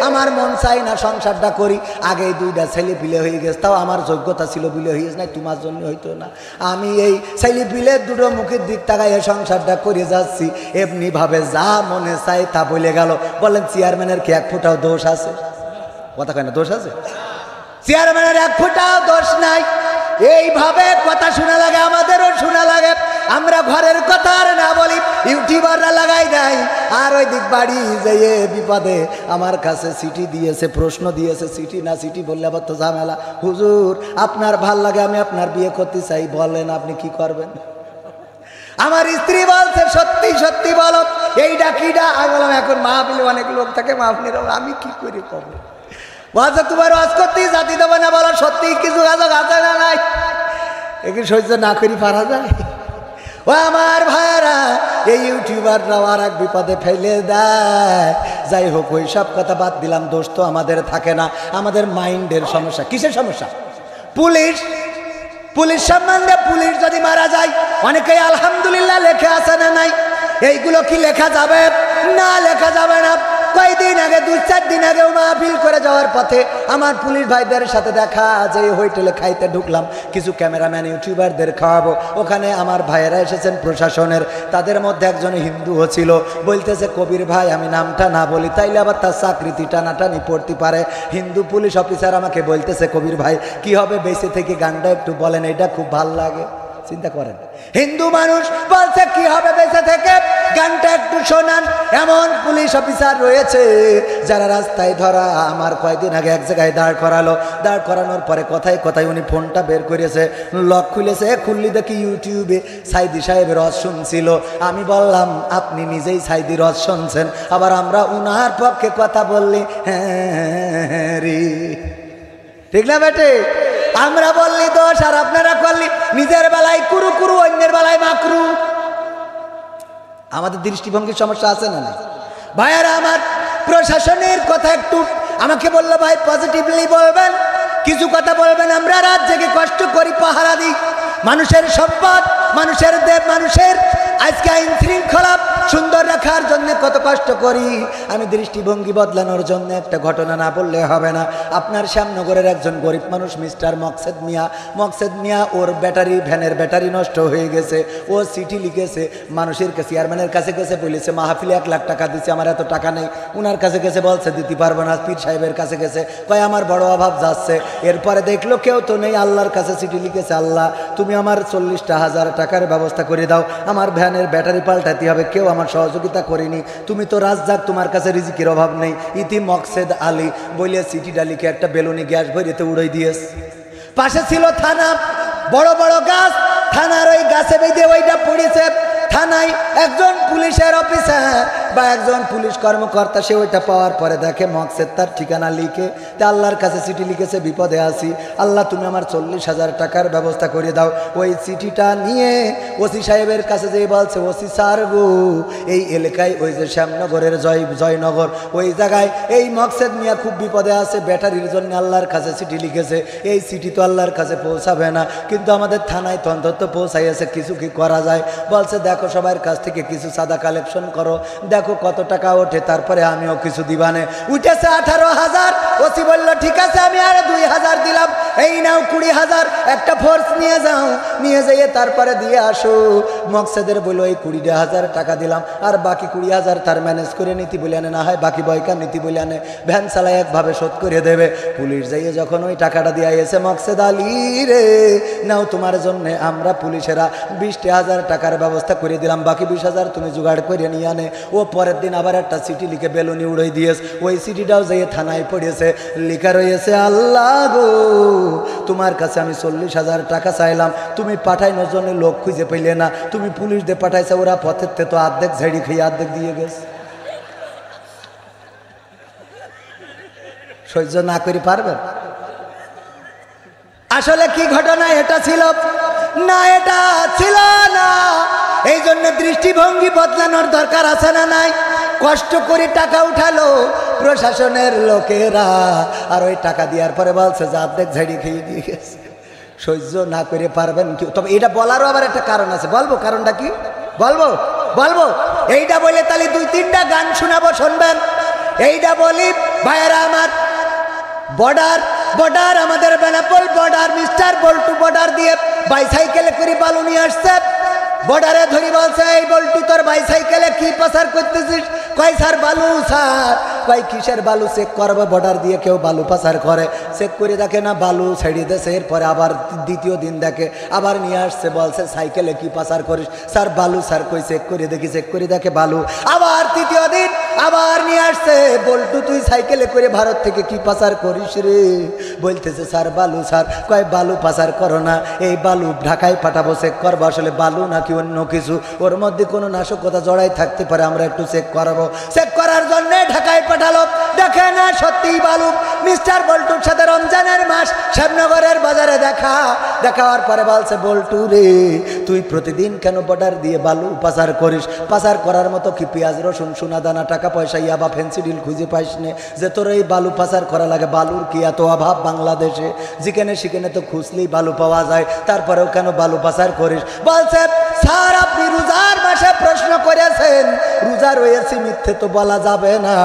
আমার মন চাই না সংসারটা করি, আগেই 2টা ছেলে পিলে হয়ে গেছে, তাও আমার যোগ্যতা ছিল বিলে হয়ে গেছে না, তোমার জন্য হইতো না, আমি এই ছেলে পিলে 2টো মুখের দিক তাকায় সংসারটা করে যাচ্ছি, এমনি ভাবে যা মনে চাই তা বলে গেল। বলেন চেয়ারম্যানের কি 1 ফোঁটাও দোষ আছে? কথা কয় না, দোষ আছে? চেয়ারম্যানের 1 ফোঁটাও দোষ নাই। এইভাবে কথা শোনা লাগে, আমাদেরও শোনা লাগে, আমরা ঘরের কথা আর না বলি, ইউটিউবাররা লাগাই দেয়, আর ওই দিক বাড়ি যেয়ে বিপদে আমার কাছে চিঠি দিয়েছে, প্রশ্ন দিয়েছে, চিঠি না চিঠি বললে আবার তো ঝামেলা। হুজুর আপনার ভাল লাগে, আমি আপনার বিয়ে করতে চাই, বলেন আপনি কি করবেন? আমার স্ত্রী বলছে সত্যি সত্যি বলো এইটা কিটা, আমি বললাম এখন মাহফিলে অনেক লোক থাকে, মাহফিলের আমি কি করে পাবো, বলছে তোমার ওয়াজ করতেই জাতি দেবে না, বলো সত্যি কিছু গাছক আছে না নাই, একটু সহ্য না করি পারা যায়? ও আমার ভাইরা, এই ইউটিউবাররাও আর এক বিপদে ফেলে দেয়। যাই হোক ওই সব কথা বাদ দিলাম, দোষ তো আমাদের থাকে না, আমাদের মাইন্ডের সমস্যা। কিসের সমস্যা? পুলিশ সম্বন্ধে, পুলিশ যদি মারা যায় অনেকেই আলহামদুলিল্লাহ লেখা আছে না নাই, এইগুলো কি লেখা যাবে? না, লেখা যাবে না। কয়েকদিন আগে 2-4 দিন আগেও মাহফিল করে যাওয়ার পথে আমার পুলিশ ভাইদের সাথে দেখা, যে হোটেলে খাইতে ঢুকলাম, কিছু ক্যামেরাম্যান ইউটিউবারদের খাওয়াবো, ওখানে আমার ভাইয়েরা এসেছেন প্রশাসনের, তাদের মধ্যে একজন হিন্দুও ছিল, বলতেছে কবির ভাই আমি নামটা না বলি তাইলে আবার তার চাকরিটি টানাটানি পড়তে পারে। হিন্দু পুলিশ অফিসার আমাকে বলতেছে কবির ভাই কি হবে বেঁচে থেকে গানটা একটু বলেন, এটা খুব ভাল লাগে। চিন্তা করেন, হিন্দু মানুষ বলছে কি হবে বেঁচে থেকে, গানটা একটু শোনান। এমন পুলিশ অফিসার রয়েছে যারা রাস্তায় ধরা। আমার কয়েকদিন আগে এক জায়গায় দাঁড় করালো, দাঁড় করানোর পরে কথায় কথায় উনি ফোনটা বের করেছে, লক খুলেছে, খুললি দেখি ইউটিউবে সাইদি সাহেবের রস শুনছিল। আমি বললাম আপনি নিজেই সাইদি রস শুনছেন, আবার আমরা উনার পক্ষে কথা বললি, হ্যাঁ রে, ঠিক না বেটে? আমরা বললি দোষ আর আপনারা করলি, নিজের বেলায় কুরু কুরু, অন্যের বেলায় মাকরু। আমাদের দৃষ্টিভঙ্গির সমস্যা আছে না নাই? ভাইয়ারা আমার, প্রশাসনের কথা একটু আমাকে বললো ভাই পজিটিভলি বলবেন, কিছু কথা বলবেন। আমরা রাত জেগে কষ্ট করি, পাহারা দিই, মানুষের সম্পদ, মানুষের দেব, মানুষের আজকে আইন শৃঙ্খলা সুন্দর রাখার জন্য কত কষ্ট করি। আমি দৃষ্টিভঙ্গি বদলানোর জন্য একটা ঘটনা না বললে হবে না। আপনার শ্যামনগরের একজন গরিব মানুষ মিস্টার মকসেদ মিয়া ওর ব্যাটারি, ভ্যানের ব্যাটারি নষ্ট হয়ে গেছে। ও চিঠি লিখেছে মানুষের কাছে, চেয়ারম্যানের কাছে গেছে, বলেছে মাহফিলে 1 লাখ টাকা দিচ্ছে, আমার এত টাকা নেই। উনার কাছে গেছে, বলছে দিতে পারবো না। পীর সাহেবের কাছে গেছে, কয় আমার বড় অভাব যাচ্ছে। এরপরে দেখলো কেউ তো নেই, আল্লাহর কাছে চিঠি লিখেছে, আল্লাহ তুমি আমার 40,000 টাকার ব্যবস্থা করে দাও, আমার ভ্যানের ব্যাটারি পাল্টাতে হবে, কেউ আমার সহযোগিতা করেনি, তুমি তো রাজ্জাক, তোমার কাছে রিজিকের অভাব নেই। ইতি মকসেদ আলী বলে চিঠিটা লিখে একটা বেলুনি গ্যাস ভরিতে উড়াই দিয়েছে। পাশে ছিল থানা, বড় বড় গাছ, থানার ওই গাছে বেঁধে ওইটা পড়েছে। থানায় একজন পুলিশের অফিসার বা একজন পুলিশ কর্মকর্তা, সে ওইটা পাওয়ার পরে দেখে মকসেদ তার ঠিকানা লিখে তা আল্লাহর কাছে চিঠি লিখেছে, বিপদে আছি, আল্লাহ তুমি আমার 40,000 টাকার ব্যবস্থা করে দাও। ওই চিঠিটা নিয়ে ওসি সাহেবের কাছে যেয়ে বলছে, ওসি স্যার গো, এই এলাকায় ওই যে শ্যামনগরের জয়নগর ওই জায়গায় এই মকসেদ মিয়া খুব বিপদে আছে, ব্যাটারির জন্য আল্লাহর কাছে চিঠি লিখেছে, এই চিঠি তো আল্লাহর কাছে পৌঁছাবে না, কিন্তু আমাদের থানায় তো অন্তত পৌঁছাইয়াছে, কিছু কি করা যায়? বলছে দেখো সবার কাছ থেকে কিছু চাঁদা কালেকশন করো, দেখো কত টাকা ওঠে, তারপরে আমিও কিছু দিবানে। উঠেছে 18,000। ওসি বলল ঠিক আছে আমি আর 2,000 দিলাম, এই নাও 20,000, একটা ফোর্স নিয়ে যাও, নিয়ে যাইয়ে তারপরে দিয়ে আসো। মকসেদের বললো এই 20,000 টাকা দিলাম, আর বাকি 20,000 তার ম্যানেজ করে নীতি বলে আনে, না হয় বাকি বয়কার নীতি বলে আনে, ভ্যান চালায় একভাবে শোধ করে দেবে। পুলিশ যাইয়ে যখন ওই টাকাটা দিয়ে এসে, মকসেদ আলী রে নাও তোমার জন্য আমরা পুলিশেরা 20,000 টাকার ব্যবস্থা করে দিলাম, বাকি 20,000 তুমি জোগাড় করে নিয়ে আনে। ও পরের দিন আবার একটা চিঠি লিখে বেলুনি উড়াই দিয়েছে। ওই চিঠিটাও যাইয়ে থানায় পড়েছে, লেখা রয়েছে আল্লাহ গো তোমার কাছে আমি 40,000 টাকা চাইলাম, তুমি পাঠাইনোর জন্য লোক খুঁজে পেলে না, তুমি পুলিশ দিয়ে পাঠাইছে, ওরা পথের তো অর্ধেক ঝাড়ি খেয়ে অর্ধেক দিয়ে গেছে। সহ্য না করে পারবেন? আসলে কি ঘটনা এটা ছিল না, এটা ছিল না। এই জন্য দৃষ্টিভঙ্গি বদলানোর দরকার আছে না নাই? কষ্ট করে টাকা উঠালো প্রশাসনের লোকেরা, আর ওই টাকা দেওয়ার পরে বলছে যে অর্ধেক ঝাড়ি খেয়ে দিয়ে গেছে। সহ্য না করে পারবেন কি? তবে এটা বলারও আবার একটা কারণ আছে, বলবো কারণটা কি? বলবো এইটা বলে তাহলে 2-3টা গান শোনাবো, শুনবেন। এইটা বলি ভাইয়েরা আমার, বর্ডার আমাদের বেনাপোল বর্ডার, মিস্টার বল্টু বর্ডার দিয়ে বাইসাইকেলে করে বালু নিয়ে আসছে। বর্ডারে ধরি বলছে এই বল্টু তোর বাইসাইকেলে কি পাচার করতেছিস? কয় স্যার বালু স্যার। কয় কিসের বালু? চেক করবে বর্ডার দিয়ে কেউ বালু পাচার করে, চেক করে দেখে না বালু ছেড়ে দিয়েছে। এরপরে আবার দ্বিতীয় দিন দেখে আবার নিয়ে আসছে, বলছে সাইকেলে কি পাচার করিস? স্যার বালু স্যার। কই চেক করে দেখি, চেক করে দেখে বালু। আবার তৃতীয় দিন আবার নিয়ে আসছে, বল্টু তুই সাইকেলে করে ভারত থেকে কি পাচার করিস রে? বলতেছে স্যার বালু স্যার। কয় বালু পাচার করো না, এই বালু ঢাকায় পাঠাবো, চেক করবো আসলে বালু নাকি অন্য কিছু, ওর মধ্যে কোনো নাশকতা জড়াই থাকতে পারে, আমরা একটু চেক করাবো। চেক করার জন্য ঢাকায় পাঠালো, দেখে না সত্যিই বালু। মিস্টার বল্টুর সাথে রমজানের মাস শ্যামনগরের বাজারে দেখার পরে বলছে বল্টু রে তুই প্রতিদিন কেন বর্ডার দিয়ে বালু পাচার করিস? পাচার করার মতো কি পেঁয়াজ রসুন সোনা দানা টাকা পয়সা ইয়াবা ফেন্সি ডিল খুঁজে পাইস নে যে তোর এই বালু পাচার করা লাগে? বালুর কি এত অভাব বাংলাদেশে? যেখানে সেখানে তো খুঁজলেই বালু পাওয়া যায়, তারপরেও কেন বালু পাচার করিস? বলছে স্যার আপনি রোজার মাসে প্রশ্ন করেছেন, রোজা রয়েছে, মিথ্যে তো বলা যাবে না,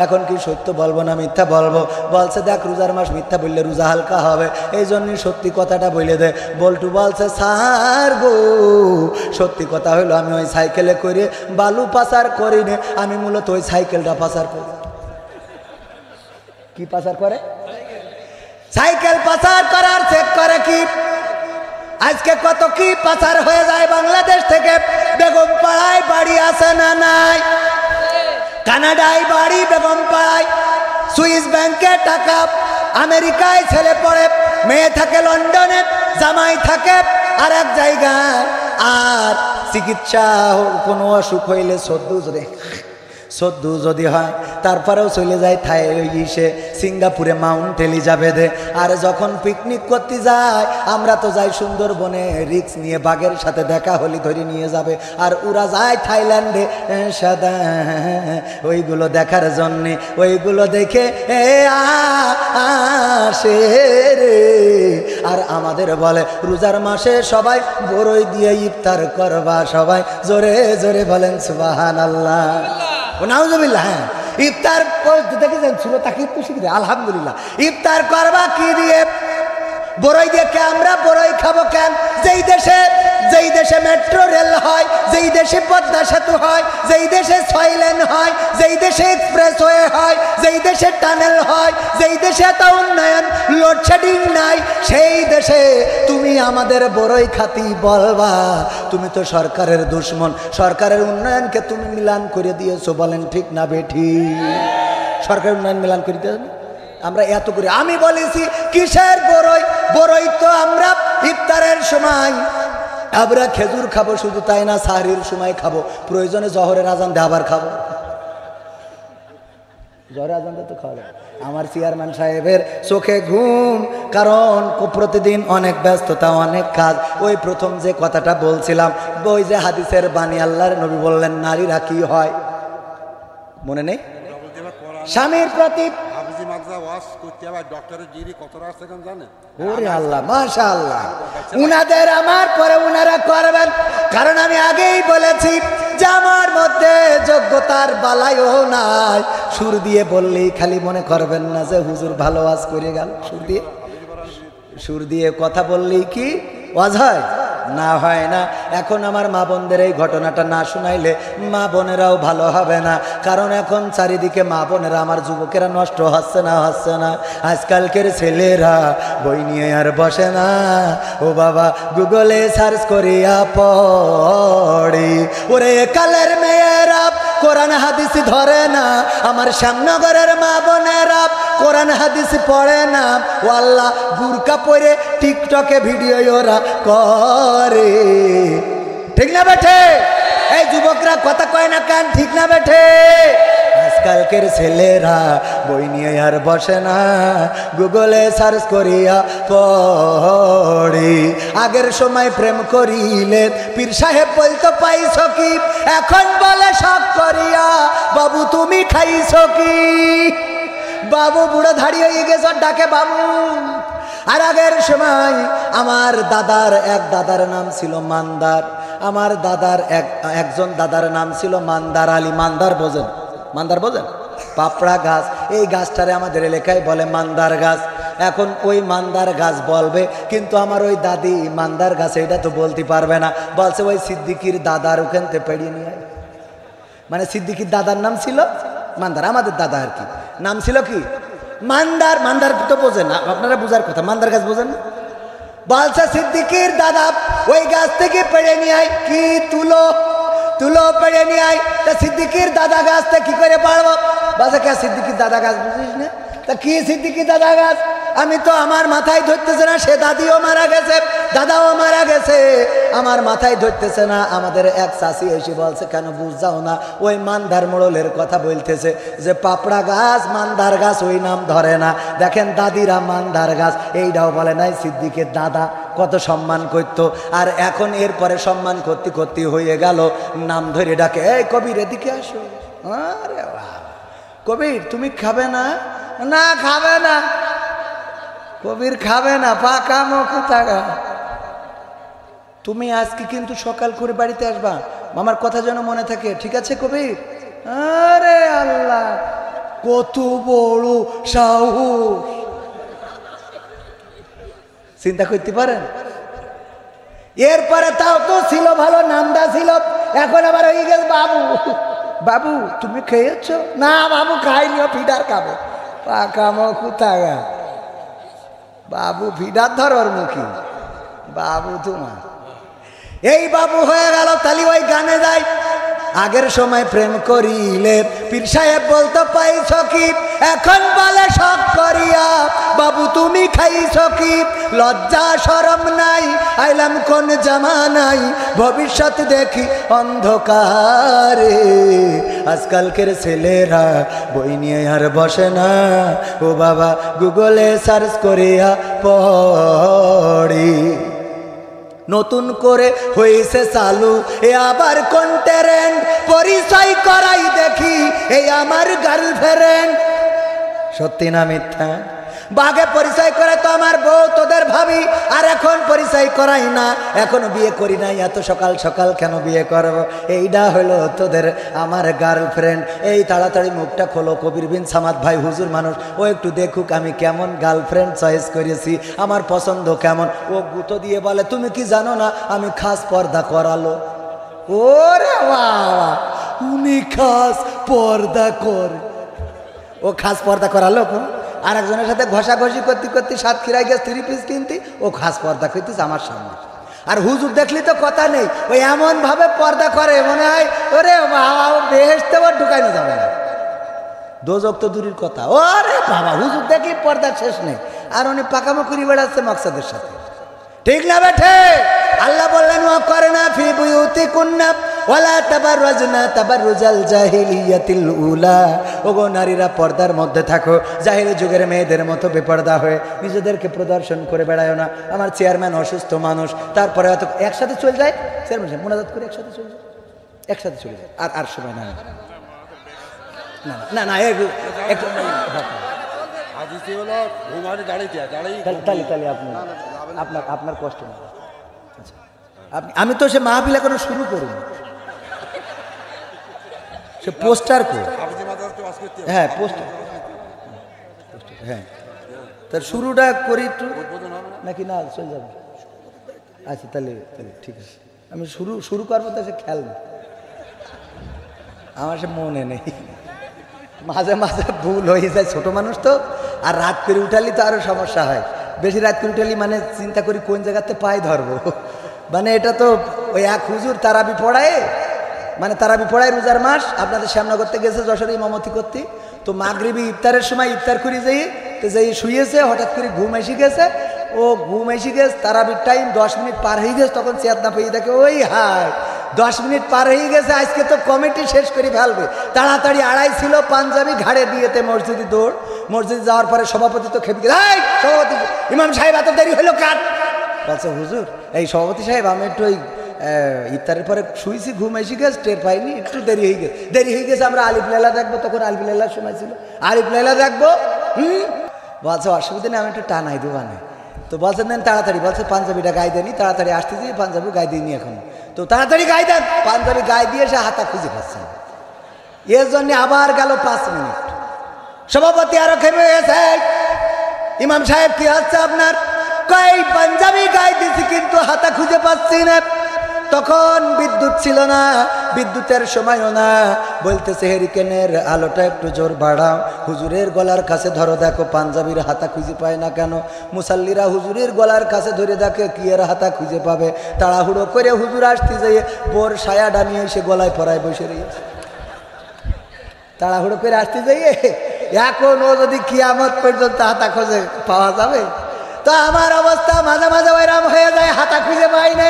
এখন কি সত্য বলবো না মিথ্যা বলবো? বলছে দেখ রোজার মাস, মিথ্যা বললে রোজা হালকা হবে, এই জন্যই সত্যি কথাটা বলে দে। বল্টু বলছে স্যার গো সত্যি কথা হইলো আমি ওই সাইকেলে করে বালু পাচার করি না, আমি মূলত ওই সাইকেলটা পাচার করি। কি পাচার করে? সাইকেল পাচার করার চেক করে কি? আজকে কত কি পাচার হয়ে যায় বাংলাদেশ থেকে। বেগম পাড়ায় বাড়ি আছে না নাই? কানাডায় বাড়ি বেগম পাড়ায়, সুইস ব্যাংকে টাকা, আমেরিকায় ছেলে পড়ে, মেয়ে থাকে লন্ডনে, জামাই থাকে আর এক জায়গায়। আর চিকিৎসা কোনো অসুখ হইলে সদ্যু যদি হয় তারপরেও চলে যায় থাই ইসে সিঙ্গাপুরে মাউন্ট এলিজাবেথে। আর যখন পিকনিক করতে যায় আমরা তো যাই সুন্দরবনে, রিক্স নিয়ে বাঘের সাথে দেখা হলি ধরে নিয়ে যাবে, আর ওরা যায় থাইল্যান্ডে সাদা ওইগুলো দেখার জন্যে। ওইগুলো দেখে আসে রে। আর আমাদের বলে রোজার মাসে সবাই বড়ই দিয়ে ইফতার করবা, সবাই জোরে জোরে বলেন সুবহানাল্লাহ নাউজুবিল্লাহ। হ্যাঁ, ইফতার দেখেছেন ছিল তাকে খুশি দিয়ে আলহামদুলিল্লাহ। ইফতার করবা কি দিয়ে? বড়ই দিয়ে। আমরা বড়ই খাবো কেন? যেই দেশে মেট্রো রেল হয়, যেই দেশে পদ্মা সেতু হয়, যেই দেশে 6 লেন হয়, যেই দেশে এক্সপ্রেসওয়ে হয়, যেই দেশে টানেল হয়, যেই দেশে এত উন্নয়ন, লোডশেডিং নাই, সেই দেশে তুমি আমাদের বড়ই খাতি বলবা? তুমি তো সরকারের দুশ্মন। সরকারের উন্নয়নকে তুমি মিলান করে দিয়েছো, বলেন ঠিক না বেঠি? সরকারের উন্নয়ন মিলান করে দিয়েছো। আমরা এত করি। আমি বলেছি কিসের বড়ই? বড়ই তো আমরা ইফতারের সময় আমরা খেজুর খাবো, শুধু তাই না সাহরির সময় খাবো, প্রয়োজনে জহরের আজান দিয়ে আবার খাবো। জহরের আজান দিয়ে তো খাওয়া যায়। আমার চেয়ারম্যান সাহেবের চোখে ঘুম, কারণ প্রতিদিন অনেক ব্যস্ততা, অনেক কাজ। ওই প্রথম যে কথাটা বলছিলাম, ওই যে হাদিসের বাণী, আল্লাহর নবী বললেন নারীরা কি হয় মনে নেই? স্বামীর প্রতি উনাদের আমার পরে উনারা করবেন। কারণ আমি আগেই বলেছি যে আমার মধ্যে যোগ্যতার বালাইও নাই। সুর দিয়ে বললেই খালি মনে করবেন না যে হুজুর ভালো ওয়াজ করে গেল। সুর দিয়ে কথা বললেই কি ওয়াজ হয়? না, হয় না। এখন আমার মা বোনদের এই ঘটনাটা না শুনাইলে মা বোনেরাও ভালো হবে না। কারণ এখন চারিদিকে মা বোনেরা, আমার যুবকেরা নষ্ট হচ্ছে না। আজকালকের ছেলেরা বই নিয়ে আর বসে না, ও বাবা গুগলে সার্চ করিয়া পড়ে। ওরে কালের মেয়েরা কোরআন হাদিস ধরে না, আমার শ্যামনগরের মা বোনেরা কোরআন হাদিস পড়ে না। ও আল্লাহ, বুরকা পরে টিকটকে ভিডিও ওরা করে। ঠিক না বেঠে? এই যুবকরা কথা কয় না কেন? ঠিক না বেঠে? আজকালকের ছেলেরা বই নিয়ে আর বসে না, গুগলে সার্চ করিয়া পড়ে। আগের সময় প্রেম করিলে পীর সাহেব বলতো পাইছ কি, এখন বলে শখ করিয়া বাবু তুমি খাইছ কি? বাবু বুড়ো ধাড়ি হয়ে গেছে, ডাকে বাবু। আর আগের সময় আমার এক দাদার নাম ছিল মান্দার। আমার একজন দাদার নাম ছিল মান্দার আলী। মান্দার বোঝেন? পাপড়া গাছ। এই গাছটারে আমাদের এলাকায় বলে মান্দার গাছ। এখন ওই মান্দার গাছ বলবে, কিন্তু আমার ওই দাদি মান্দার গাছ এটা তো বলতে পারবে না। বলছে ওই সিদ্দিকির দাদার ওখানতে পেড়িয়ে নিয়ে। মানে সিদ্দিকির দাদার নাম ছিল মান্দার, আমাদের দাদা আর কি নাম ছিল কি মান্দার। মান্দার তো বোঝেন না, আপনারা বোঝার কথা। মান্দার গাছ বোঝেন না? বলছে সিদ্দিকির দাদা ওই গাছ থেকে পেড়ে নিয়ে আয়। কি তুলো পেড়ে নিয়ে আয়। তা সিদ্দিকির দাদা গাছটা কি করে পারবো? বলছে কে সিদ্দিকির দাদা গাছ বুঝিস না? তা কি সিদ্দিকির দাদা গাছ? আমি তো আমার মাথায় ধরতেছে না। সে দাদিও মারা গেছে, দাদাও মারা গেছে, আমার মাথায় ধরতেছে না। আমাদের এক চাষি এসে বলছে কেন বুঝাও না? ওই মান্দার মোড়লের কথা বলতেছে যে পাপড়া গাছ মান্দার গাছ ওই নাম ধরে না। দেখেন দাদিরা মান্দার গাছ এইটাও বলে নাই। সিদ্দিকের দাদা কত সম্মান করতো, আর এখন এরপরে সম্মান করতে হয়ে গেল নাম ধরে ডাকে, এই কবির এদিকে আসো। আরে কবির তুমি খাবে না? না খাবে না। কবির খাবে না, পাকা মুখ থাকা। তুমি আজকে কিন্তু সকাল করে বাড়িতে আসবা, আমার কথা যেন মনে থাকে, ঠিক আছে কবির? আরে আল্লাহ, কত বড় সাহস! চিন্তা করতে পারেন? এরপরে তাও তো ছিল ভালো, নামটা ছিল। এখন আবার হয়ে গেছে বাবু। বাবু তুমি খেয়েছ? না বাবু খাইনিও, ফিডার খাবো। পাকা মুখ থাকা। বাবু ফিডার ধরর মুখী বাবু তোমার। এই বাবু হয়ে গেল। তালি ওই গানে যাই, আগের সময় প্রেম করিলে পীর সাহেব বলতো পাইছ কি, এখন বলে শখ করিয়া বাবু তুমি খাইছ কি। লজ্জা শরম নাই, আইলাম কোন জামানাই, ভবিষ্যৎ দেখি অন্ধকারে। আজকালকের ছেলেরা বই নিয়ে আর বসে না, ও বাবা গুগলে সার্চ করিয়া পড়ি। নতুন করে হয়েছে চালু এ আবার কোন ট্রেন্ড, পরিচয় করাই দেখি এই আমার গার্লফ্রেন্ড। সত্যি না মিথ্যা? বাগে পরিচয় করে তো আমার বউ তোদের ভাবি, আর এখন পরিচয় করাই না, এখনো বিয়ে করি নাই, এত সকাল সকাল কেন বিয়ে করবো? এইটা হলো তোদের আমার গার্লফ্রেন্ড। এই তাড়াতাড়ি মুখটা খোলো, কবির বিন সামাদ ভাই হুজুর মানুষ, ও একটু দেখুক আমি কেমন গার্লফ্রেন্ড চয়েস করেছি, আমার পছন্দ কেমন। ও গুঁতো দিয়ে বলে তুমি কি জানো না আমি খাস পর্দা করালো। ওরে বাবা, উনি খাস পর্দা করে, ও খাস পর্দা করালো। আর একজনের সাথে ঘষাঘষি করতে করতে সাতক্ষীরায় গেছে 3 পিস কিনতে, ও খাস পর্দা করতেছে আমার সামনে। আর হুজুর দেখলি তো কথা নেই, ওই এমন ভাবে পর্দা করে মনে হয় ওরে বাবা বেহেশতে ওর ঢুকাইনো যাবে না, দোজক তো দূরের কথা। ওরে বাবা হুজুর দেখলি পর্দা শেষ নেই, আর উনি পাকামো করে বেড়াচ্ছে মকসদের সাথে। ঠিক না বেঠে? আল্লাহ বললেন ও করে না ফি বুয়ুতিকুন্না ওয়ালা তাবাররাজনা তাবাররুজাল জাহিলিয়াতিল উলা। ওগো নারীরা পর্দার মধ্যে থাকো, জাহিলি যুগের মেয়েদের মতো বেপর্দা হয়ে নিজেদেরকে প্রদর্শন করে বেড়ায় না। আমার চেয়ারম্যান অসুস্থ মানুষ, তারপরে হয়তো একসাথে চলে যায়, চেয়ারম্যান সাহেব মোনাজাত করে একসাথে চলে যায়, একসাথে চলে যায়। আর সময় না না না একটু আপনার কষ্ট নেই। আমি তো সে মাহফিল এখনো শুরু করিনি, সে পোস্টার করে। হ্যাঁ পোস্টার, হ্যাঁ তার শুরুটা করি একটু নাকি না চলে যাবে? আচ্ছা তাহলে তাহলে ঠিক আছে, আমি শুরু করবো তো সে খেয়াল নেই আমার, সে মনে নেই, মাঝে মাঝে ভুল হয়ে যায়, ছোট মানুষ তো। আর রাত করে উঠালি তো আরো সমস্যা হয়, বেশি রাত করে উঠালি মানে চিন্তা করি কোন জায়গাতে পায়ে ধরবো। মানে এটা তো ওই এক হুজুর তারাবি পড়ায়, মানে তারাবি পড়ায় রোজার মাস, আপনাদের সামনা করতে গেছে যশোরে ইমামতি করতে। তো মাগরিবি ইফতারের সময় ইফতার করে যাই, তো যাই শুয়েছে, হঠাৎ করে ঘুম এসে গেছে। ও ঘুম এসে গেছে, তারাবির টাইম 10 মিনিট পার হয়ে গেছে, তখন চেতনা পেয়ে দেখে ওই হায় 10 মিনিট পার হয়ে গেছে, আজকে তো কমিটি শেষ করে ফেলবে। তাড়াতাড়ি আড়াই ছিল, পাঞ্জাবি ঘাড়ে দিয়েতে মসজিদে দৌড়। মসজিদে যাওয়ার পরে সভাপতি তো খেপে গেছে, সভাপতি ইমাম সাহেব এত দেরি হলো কাট। বলছে হুজুর এই সভাপতি সাহেব আমি একটু ওই ইফতারের পরে শুয়েছি, ঘুম এসে গেছে, টের পাইনি, একটু দেরি হয়ে গেছে। আমরা আলিফ লাইলা দেখবো, তখন আলিফ লাইলার সময় ছিল, আলিফ লাইলা দেখবো। বলছে অসুবিধা নেই, আমি একটু টানাই দেবো না। তো বলছেন দেন তাড়াতাড়ি, বলছে পাঞ্জাবিটা গায়ে দেনি, তাড়াতাড়ি আসতেছি, পাঞ্জাবি গায়ে দিইনি এখন। তো তাড়াতাড়ি গায়ে দেন, পাঞ্জাবি গায়ে দিয়ে সে হাতা খুঁজে পাচ্ছে না। এর জন্য আবার গেল 5 মিনিট। সভাপতি আরো খেপে গেছে, ইমাম সাহেব কি হচ্ছে আপনার? কই পাঞ্জাবি গায়ে দিছি কিন্তু হাতা খুঁজে পাচ্ছি না। তখন বিদ্যুৎ ছিল না, বিদ্যুতের সময়ও না। বলতেছে হেরিকেনের আলোটা একটু জোর বাড়াও, হুজুরের গলার কাছে ধরো, দেখো পাঞ্জাবির হাতা খুঁজে পায় না কেন। মুসাল্লিরা হুজুরের গলার কাছে ধরে দেখে কি এর হাতা খুঁজে পাবে। তাড়াহুড়ো করে হুজুর আসতে যেয়ে বোর সায়াটা নিয়ে এসে গলায় পরায় বসে রয়েছে। তাড়াহুড়ো করে আসতে যাইয়ে এখন ও যদি কিয়ামত পর্যন্ত হাতা খুঁজে পাওয়া যাবে, তো আমার অবস্থা মাঝে মাঝে ওইরাম হয়ে যায়, হাতা খুঁজে পাই না।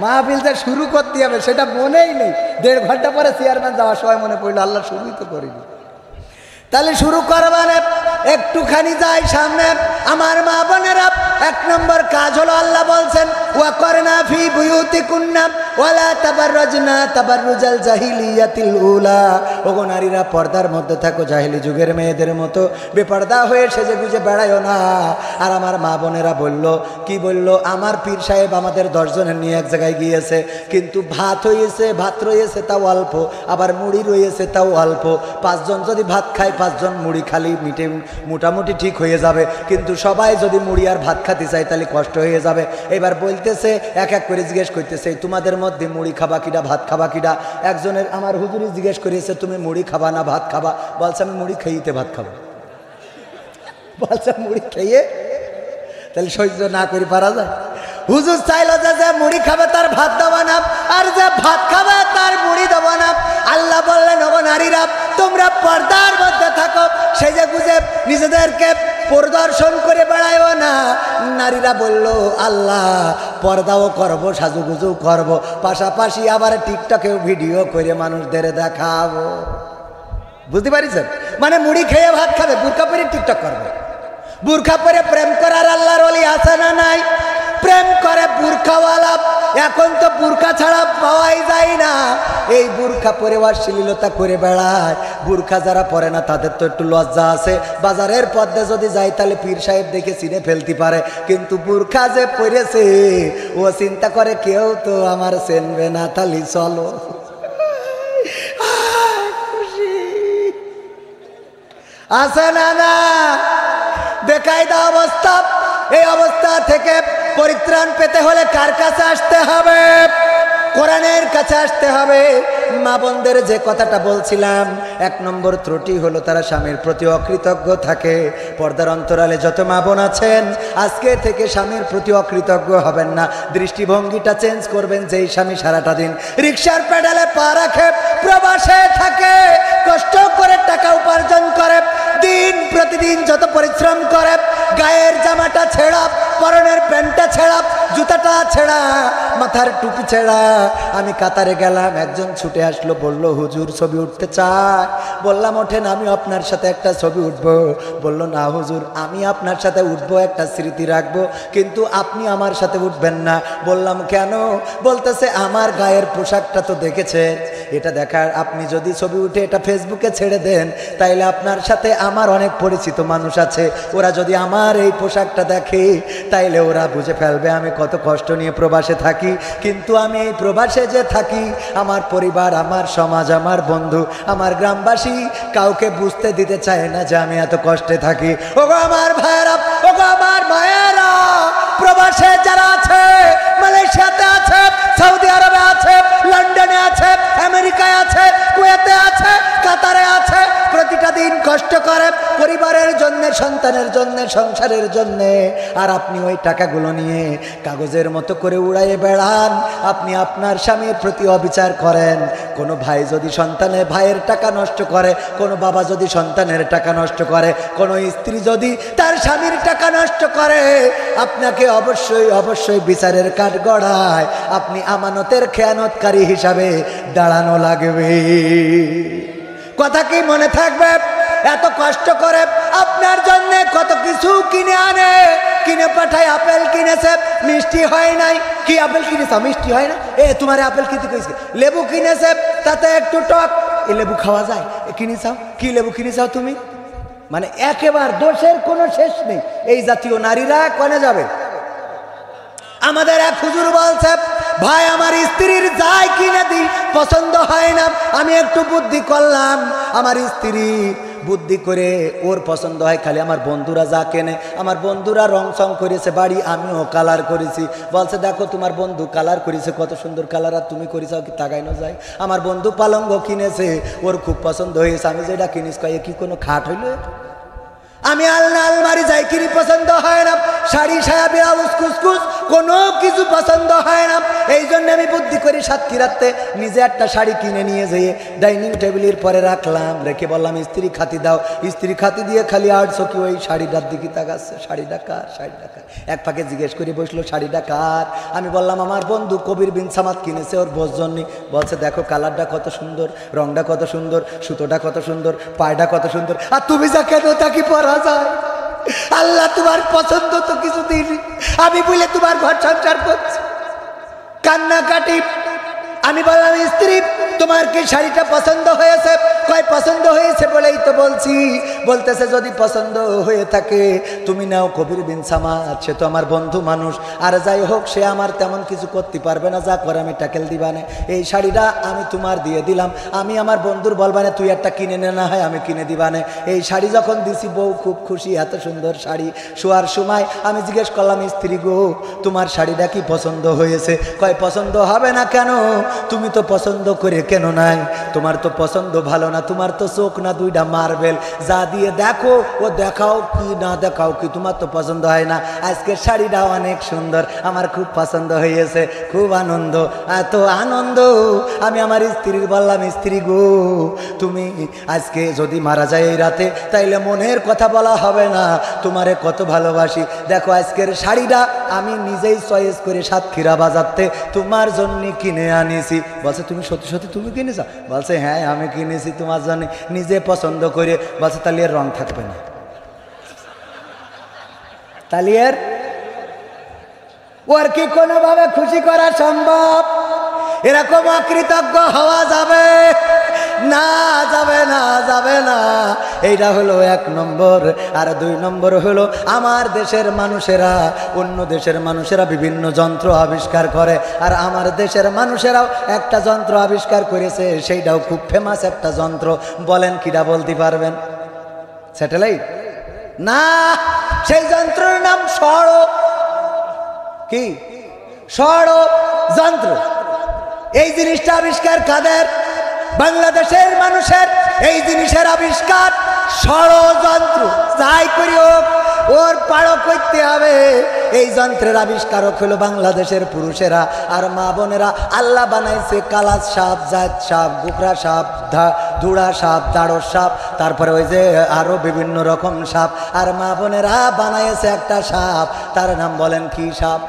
মাহফিলটা শুরু করতে হবে সেটা মনেই নেই, 1.5 ঘন্টা পরে চেয়ারম্যান যাওয়ার সময় মনে পড়লো আল্লাহ শুরুই তো করিনি। তাহলে শুরু করবানে একটুখানি যাই সামনে। আমার মা বোনেরা, 1 নম্বর কাজ হলো আল্লাহ বলছেন ওয়াকরনা ফি বুয়ুতিকুন্না ওয়ালা তাবাররাজনা তাবাররুজাল জাহিলিয়াতিল উলা। ওগো নারীরা পর্দার মধ্যে থাকো, জাহিলি যুগের মেয়েদের মতো বেপর্দা হয়ে সেজে গুজে বেড়ায়ও না। আর আমার মা বোনেরা বলল কি বলল, আমার পীর সাহেব আমাদের 10 জনের নিয়ে এক জায়গায় গিয়েছে, কিন্তু ভাত রয়েছে তাও অল্প, আবার মুড়ি রয়েছে তাও অল্প। 5 জন যদি ভাত খায়, 5 জন মুড়ি খালি মিটে মোটামুটি ঠিক হয়ে যাবে, কিন্তু সবাই যদি মুড়ি আর ভাত খাতে চায় তাহলে কষ্ট হয়ে যাবে। এবার বলতেছে এক এক করে জিজ্ঞেস করতেছে তোমাদের মধ্যে মুড়ি খাবা কিডা, ভাত খাবা কিডা। একজনের আমার হুজুরি জিজ্ঞেস করেছে তুমি মুড়ি খাবা না ভাত খাবা? বলছে আমি মুড়ি খেয়েতে ভাত খাবো। বলছে মুড়ি খেয়ে তাহলে সহ্য না করে পারা যায়? হুজুর চাইলো যে মুড়ি খাবে তার ভাত দেওয়া না, আর যে ভাত খাবে তার মুড়ি দেওয়া না। আল্লাহ বললেন, ওগো নারীরা তোমরা পর্দার মধ্যে থাকো, সেজে গুজে নিজেদেরকে প্রদর্শন করে বেড়ায়ও না। নারীরা বলল, আল্লাহ পর্দাও করবো, সাজুগুজু করবো, পাশাপাশি আবার টিকটকেও ভিডিও করে মানুষদের দেখাবো। বুঝতে পারিছেন? মানে মুড়ি খেয়ে ভাত খাবে, বুরকা পরে টিকটক করবে। বুরখা পরে প্রেম করার আল্লাহর ওলি আছে না নাই? প্রেম করে বুরখাওয়ালা। এখন তো বুরখা ছাড়া পাওয়াই যায় না, এই বুরখা পরে অশ্লীলতা করে বেড়ায়। বুরখা যারা পরে না তাদের তো একটু লজ্জা আছে, বাজারের পথে যদি যায় তাহলে পীর সাহেব দেখে চিনে ফেলতে পারে, কিন্তু বুরখা যে পরেছে ও চিন্তা করে কেউ তো আমার চেনবে না, তাহলে চলো। আছে না না? বেকায়দা অবস্থা। এই অবস্থা থেকে পরিত্রাণ পেতে হলে কার কাছে আসতে হবে? কোরআনের কাছে আসতে হবে। মা বোনদের যে কথাটা বলছিলাম, 1 নম্বর ত্রুটি হলো তারা স্বামীর প্রতি অকৃতজ্ঞ থাকে। পর্দার অন্তরালে যত মা বোন আছেন, আজকে থেকে স্বামীর প্রতি অকৃতজ্ঞ হবেন না। দৃষ্টিভঙ্গিটা চেঞ্জ করবেন। যেই স্বামী সারাটা দিন রিকশার পেডালে পা রাখে, প্রবাসে থাকে, কষ্ট করে টাকা উপার্জন করে, দিন প্রতিদিন যত পরিশ্রম করে, গায়ের জামাটা ছেঁড়া, পরনের প্যান্টটা ছেঁড়া, জুতাটা ছেঁড়া, মাথার টুপি ছেঁড়া। আমি কাতারে গেলাম, একজন ছুটে আসলো, বলল, হুজুর ছবি উঠতে চায়। বললাম, ওঠেন, আমি আপনার সাথে একটা ছবি উঠবো। বলল, না হুজুর, আমি আপনার সাথে উঠবো, একটা স্মৃতি রাখবো, কিন্তু আপনি আমার সাথে উঠবেন না। বললাম, কেন? বলতেছে, আমার গায়ের পোশাকটা তো দেখেছেন, এটা দেখার, আপনি যদি ছবি উঠে এটা ফেসবুকে ছেড়ে দেন, তাইলে আপনার সাথে আমার অনেক পরিচিত মানুষ আছে, ওরা যদি আমার এই পোশাকটা দেখে তাইলে ওরা বুঝে ফেলবে আমি কত কষ্ট নিয়ে প্রবাসে থাকি। কিন্তু আমি এই প্রবাসে যে থাকি, আমার পরিবার, আমার সমাজ, আমার বন্ধু, আমার গ্রামবাসী কাউকে বুঝতে দিতে চায় না যে আমি এত কষ্টে থাকি। ওগো আমার ভাইয়েরা, ওগো আমার মায়েরা, প্রবাসে যারা আছে, মালয়েশিয়াতে আছে, সৌদি আরবে আছে, লন্ডনে আছে, আমেরিকায় আছে, কুয়েতে আছে, কাতারে আছে, প্রতিটা দিন কষ্ট করে পরিবারের জন্য, সন্তানের জন্য, সংসারের জন্য। আর আপনি ওই টাকাগুলো নিয়ে কাগজের মতো করে উড়াইয়ে বেড়ান। আপনি আপনার স্বামীর প্রতি অবিচার করেন। কোনো ভাই যদি সন্তানের ভাইয়ের টাকা নষ্ট করে, কোনো বাবা যদি সন্তানের টাকা নষ্ট করে, কোনো স্ত্রী যদি তার স্বামীর টাকা নষ্ট করে, আপনাকে অবশ্যই অবশ্যই বিচারের কাঠগড়ায় আপনি আমানতের খেয়ানতকারী হিসাবে দাঁড়ানো লাগবে। কথা কি মনে থাকবে? এত কষ্ট করে আপনার জন্য কত কিছু কিনে আনে, কিনে পাঠায়। আপেল কিনেছে, মিষ্টি হয় নাই। কি আপেল কিনেছে, মিষ্টি হয় না? তোমার আপেল কিনতে কইছে। লেবু কিনেছে, তাতে একটু টক, এই লেবু খাওয়া যায়, কিনে চাও। কি লেবু কিনে চাও তুমি? মানে একেবারে দোষের কোনো শেষ নেই। এই জাতীয় নারীরা কোনে যাবে? আমাদের এক হুজুর বলছে, ভাই আমার স্ত্রীর যাই কিনে দিই পছন্দ হয় না, আমি একটু বুদ্ধি করলাম, আমার স্ত্রী বুদ্ধি করে ওর পছন্দ হয় খালি আমার বন্ধুরা যা কেনে। আমার বন্ধুরা রং চং করেছে বাড়ি, আমিও কালার করেছি। বলছে, দেখো তোমার বন্ধু কালার করেছে, কত সুন্দর কালার, আর তুমি করেছ কি তাকাই না যায়। আমার বন্ধু পালঙ্গ কিনেছে, ওর খুব পছন্দ হয়েছে। আমি যেটা কিনিস কয়ে কি কোনো খাট হইল? আমি আলনা আলমারি যাই কিনি, পছন্দ হয় না। শাড়ি সায়া ব্লাউজ কুসকুস কোনো কিছু পছন্দ হয় না। এই জন্য আমি বুদ্ধি করি সাতক্ষীরাতে নিজে একটা শাড়ি কিনে নিয়ে যেয়ে ডাইনিং টেবিলের পরে রাখলাম, রেখে বললাম, স্ত্রী খাতি দাও। স্ত্রী খাতি দিয়ে খালি 800 কি ওই শাড়িটার দিকে তাকাচ্ছে। শাড়িটা কার? শাড়িটা কার? এক ফাঁকে জিজ্ঞেস করে বসলো, শাড়িটা কার? আমি বললাম, আমার বন্ধু কবির বিন সামাদ কিনেছে ওর বোঝ জন্যে। বলছে, দেখো কালারটা কত সুন্দর, রংটা কত সুন্দর, সুতোটা কত সুন্দর, পায়টা কত সুন্দর, আর তুমি যা কেন তা কি পরা যায়? আল্লাহ তোমার পছন্দ তো কিছু দিইনি, আমি বলে তোমার ঘর সংসার করছি। কান্নাকাটি। আমি বললাম, স্ত্রী তোমার কি শাড়িটা পছন্দ হয়েছে? কয় পছন্দ হয়েছে বলেই তো বলছি। বলতেছে, যদি পছন্দ হয়ে থাকে তুমি নাও। কবির বিন সামাদ সে তো আমার বন্ধু মানুষ, আর যাই হোক সে আমার তেমন কিছু করতে পারবে না, যা করে আমি টাকেল দিবানে। এই শাড়িটা আমি তোমার দিয়ে দিলাম, আমি আমার বন্ধুর বলবানে তুই একটা কিনে নে, না হয় আমি কিনে দিবানে। এই শাড়ি যখন দিছি বউ খুব খুশি, এত সুন্দর শাড়ি। শোয়ার সময় আমি জিজ্ঞেস করলাম, স্ত্রী গো তোমার শাড়িটা কি পছন্দ হয়েছে? কয় পছন্দ হবে না কেন, তুমি তো পছন্দ করে কেন নাই? তোমার তো পছন্দ ভালো না, তোমার তো চোখ না দুইটা মার্বেল, যা দিয়ে দেখো ও দেখাও কি না দেখাও কি, তোমার তো পছন্দ হয় না। আজকের শাড়িটা অনেক সুন্দর, আমার খুব পছন্দ হয়েছে, খুব আনন্দ, এত আনন্দ। আমি আমার স্ত্রীর বললাম, স্ত্রী গো তুমি আজকে যদি মারা যায় এই রাতে, তাইলে মনের কথা বলা হবে না, তোমারে কত ভালোবাসি। দেখো আজকের শাড়িটা আমি নিজেই চয়েস করে সাতক্ষীরা বাজাতে তোমার জন্য কিনে আনিছি। বলছে তুমি সত্যি সত্যি তুমি কিনেছ? বলছে হ্যাঁ আমি কিনেছি তোমার জন্য, নিজে পছন্দ করে। বলছে তাহলে এর রং থাকবে না, তাহলে এর ওর কি কোনোভাবে খুশি করা সম্ভব? এরকম অকৃতজ্ঞ হওয়া যাবে না, যাবে না, যাবে না। এইটা হলো 1 নম্বর। আর 2 নম্বর হলো আমার দেশের মানুষেরা, অন্য দেশের মানুষেরা বিভিন্ন যন্ত্র আবিষ্কার করে, আর আমার দেশের মানুষেরাও একটা যন্ত্র আবিষ্কার করেছে, সেইটাও খুব ফেমাস একটা যন্ত্র। বলেন কিটা বলতে পারবেন? স্যাটেলাইট না, সেই যন্ত্রের নাম সড়ক। কি সড়ক যন্ত্র? এই জিনিসটা আবিষ্কার কাদের? বাংলাদেশের মানুষের। এই জিনিসের আবিষ্কার ষড়যন্ত্র, যাই করি হোক ওর পাড়ো করতে হবে। এই যন্ত্রের আবিষ্কারক হলো বাংলাদেশের পুরুষেরা আর মা বোনেরা। আল্লাহ বানাইছে কালাস সাপ, জাত সাপ, গুকরা সাপ, ধুড়া সাপ, দাড়র সাপ, তারপরে ওই যে আরো বিভিন্ন রকম সাপ। আর মা বোনেরা বানাইছে একটা সাপ, তার নাম বলেন কি সাপ?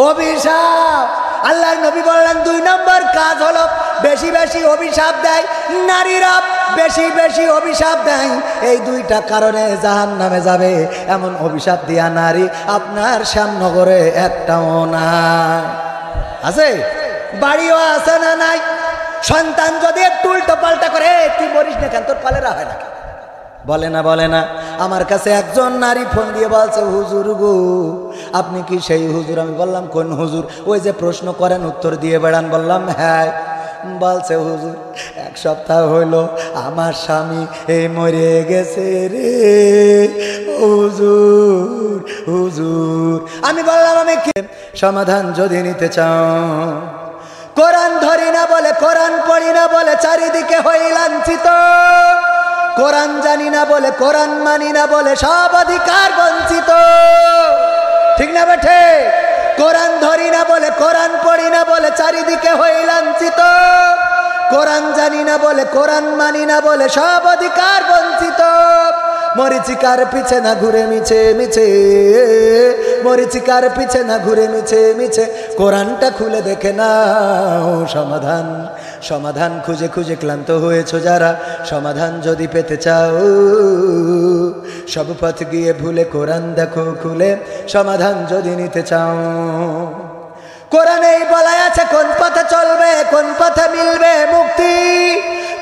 অভিশাপ। আল্লাহর নবী বললেন 2 নম্বর কাজ হলো বেশি বেশি অভিশাপ দেয় নারীরা, বেশি বেশি অভিশাপ দেয়। এই 2টা কারণে জাহান্নামে যাবে। এমন অভিশাপ দিয়া নারী আপনার শ্যামনগরে একটাও নাই। আছে? বাড়িও আছে না নাই? সন্তান যদি একটু উল্টো পাল্টা করে, তুই মরিস না কেন, তোর কলেরা হয় না কেন? বলে না, বলে না। আমার কাছে একজন নারী ফোন দিয়ে বলছে, হুজুর গো আপনি কি সেই হুজুর? আমি বললাম কোন হুজুর? ওই যে প্রশ্ন করেন উত্তর দিয়ে বেড়ান। বললাম হ্যাঁ। বলছে হুজুর 1 সপ্তাহ হইলো আমার স্বামী এই মরে গেছে রে হুজুর, হুজুর। আমি বললাম আমি কি সমাধান যদি নিতে চাও, কোরআন ধরি না বলে, কোরআন পড়ি না বলে চারিদিকে হই লাঞ্ছিত, কোরআন জানি না বলে, কোরআন মানি না বলে সব অধিকার বঞ্চিত। ঠিক না বেঠে? কোরআন ধরি না বলে, কোরআন পড়ি না বলে চারিদিকে হই লাঞ্ছিত, কোরআন জানি না বলে, কোরআন মানি না বলে সব অধিকার বঞ্চিত। মরিচিকার পিছে না ঘুরে মিছে মিছে, মরিচিকার পিছে না ঘুরে মিছে মিছে, কোরআনটা খুলে দেখে নাও সমাধান। সমাধান খুঁজে খুঁজে ক্লান্ত হয়েছো যারা, সমাধান যদি পেতে চাও সব পথ গিয়ে ভুলে কোরআন দেখো খুলে, সমাধান যদি নিতে চাও। কোরআনেই বলা আছে কোন পথে চলবে, কোন পথে মিলবে মুক্তি,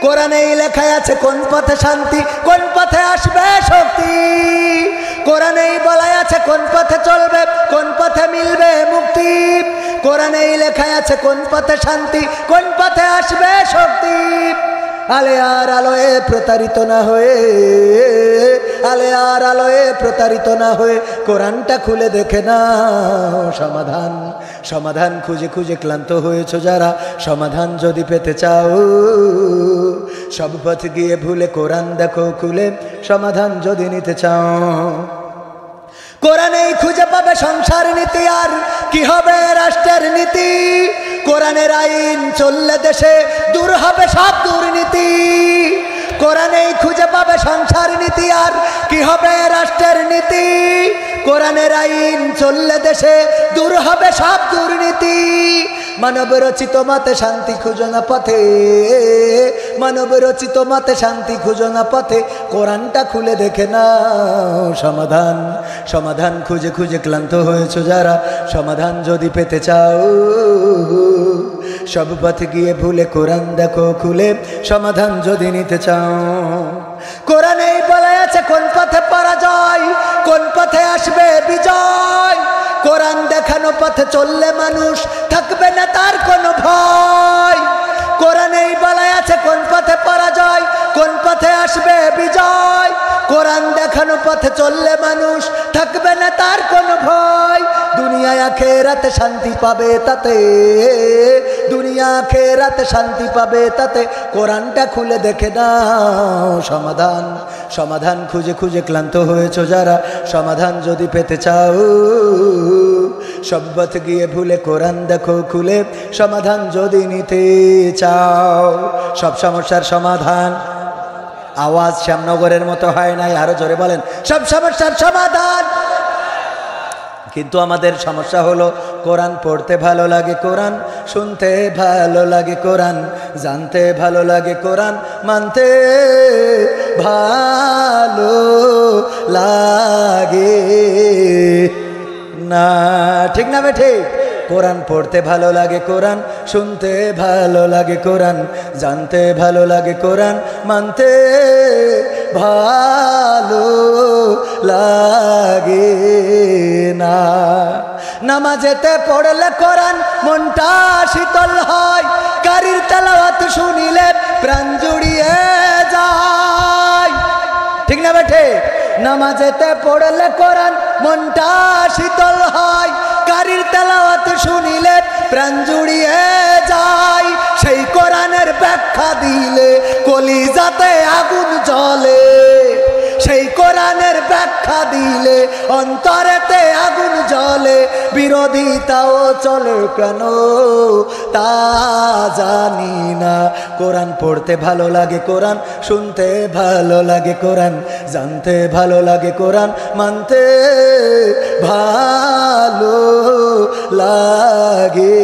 কোরআনেই লেখা আছে কোন পথে শান্তি, কোন পথে আসবে শক্তি। কোরআনেই বলা আছে কোন পথে চলবে, কোন পথে মিলবে মুক্তি, কোরআনেই লেখা আছে কোন পথে শান্তি, কোন পথে আসবে শক্তি। আলে আর আলোয় প্রতারিত না হয়ে, আলে আর আলোয় প্রতারিত না হয়ে কোরআনটা খুলে দেখে নাও সমাধান। সমাধান খুঁজে খুঁজে ক্লান্ত হয়েছো যারা, সমাধান যদি পেতে চাও সব পথ গিয়ে ভুলে কোরআন দেখো খুলে, সমাধান যদি নিতে চাও। কোরআনেই খুঁজে পাবে সংসার নীতি, আর কি হবে রাষ্ট্রের নীতি, কোরআনের আইন চললে দেশে দূর হবে সব দুর্নীতি। কোরআনেই খুঁজে পাবে সংসার নীতি, আর কি হবে রাষ্ট্রের নীতি, কোরআনের আইন চললে দেশে দূর হবে সব দুর্নীতি। মানব রচিত মতে শান্তি খুঁজো না পথে, মানব রচিত মতে শান্তি খুঁজো না পথে, কোরআনটা খুলে দেখে নাও সমাধান। সমাধান খুঁজে খুঁজে ক্লান্ত হয়েছো যারা, সমাধান যদি পেতে চাও সব পথ গিয়ে ভুলে কোরআন দেখো খুলে, সমাধান যদি নিতে চাও। কোরআনেই বলা আছে কোন পথে পরাজয়, কোন পথে আসবে বিজয়, কোরআন দেখানো পথে চললে মানুষ থাকবে না তার কোনো ভয়। কোরআনেই বলা আছে কোন পথে পরাজয়, কোন পথে আসবে বিজয়, কোরআন দেখানো পথে চললে মানুষ থাকবে না তার কোনো ভয়। দুনিয়ায় আখেরাতে শান্তি পাবে তাতে, দুনিয়া আখেরাতে শান্তি পাবে তাতে। কোরআনটা খুলে দেখে নাও, সমাধান সমাধান খুঁজে খুঁজে ক্লান্ত হয়েছো যারা, সমাধান যদি পেতে চাও সব পথ গিয়ে ভুলে কোরআন দেখো খুলে, সমাধান যদি নিতে চাও। সব সমস্যার সমাধান, আওয়াজ শ্যামনগরের মতো হয় নাই, আরো জোরে বলেন, সব সমস্যার সমাধান। কিন্তু আমাদের সমস্যা হলো কোরআন পড়তে ভালো লাগে, কোরআন শুনতে ভালো লাগে, কোরআন জানতে ভালো লাগে, কোরআন মানতে ভালো লাগে না। ঠিক না বেঠে? কোরআন পড়তে ভালো লাগে, কোরআন শুনতে ভালো লাগে, কোরআন জানতে ভালো লাগে, কোরআন মানতে ভালো লাগে না। নামাজেতে পড়লে কোরআন মনটা শীতল হয়, কারির তেলাওয়াত শুনিলে প্রাণ জুড়িয়ে যায়। ঠিক না বেঠে? নামাজেতে পড়লে কোরআন মনটা শীতল হয়, কারির তেলাওয়াত শুনিলে প্রাণ জুড়িয়ে যায়। সেই কোরআনের ব্যাখ্যা দিলে কলিজাতে আগুন জ্বলে, সেই কোরআনের ব্যাখ্যা দিলে অন্তরেতে আগুন জ্বলে। বিরোধিতাও চলে কেন তা জানি না। কোরআন পড়তে ভালো লাগে, কোরআন শুনতে ভালো লাগে, কোরআন জানতে ভালো লাগে, কোরআন মানতে ভালো লাগে।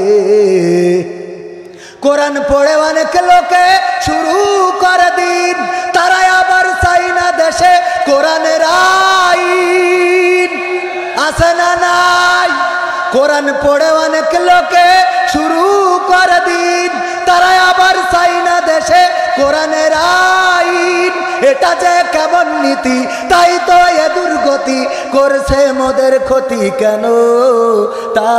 কোরআন পড়ে অনেক লোকে শুরু করে দিন, তারাই আবার চাই না দেশে কোরআনের আইন। আছে না নাই? কোরআন পড়ে অনেক লোকে শুরু করে দিন, তারাই আবার চাই না দেশে কোরআনের আইন। এটা যে কেমন নীতি, তাই তো এ দুর্গতি করছে মোদের ক্ষতি কেন তা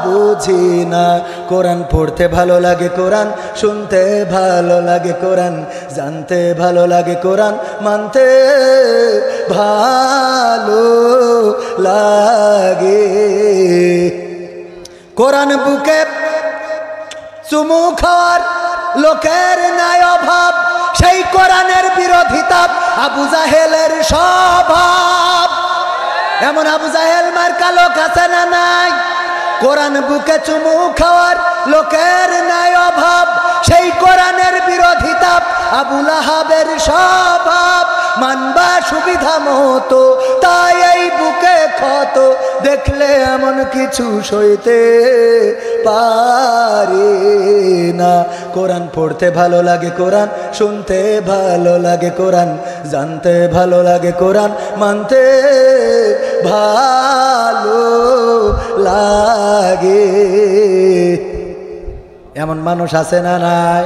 বুঝি না। কোরআন পড়তে ভালো লাগে, কোরআন শুনতে ভালো লাগে, কোরআন জানতে ভালো লাগে, কোরআন মানতে ভালো লাগে। কোরআন বুকে চুমু খাওয়ার লোকের নাই অভাব, সেই কোরআনের বিরোধিতা আবু জাহেলের স্বভাব। এমন আবু জাহেল মার্কা লোক আছে না নাই? কোরআন বুকে চুমু খাওয়ার লোকের নাই অভাব, সেই কোরআনের বিরোধিতা আবু লাহাবের স্বভাব। মানবা সুবিধা মতো, তাই এই বুকে ক্ষত, দেখলে এমন কিছু সইতে পারি না। কোরআন পড়তে ভালো লাগে, কোরআন শুনতে ভালো লাগে, কোরআন জানতে ভালো লাগে, কোরআন মানতে ভালো লাগে। এমন মানুষ আছে না নাই?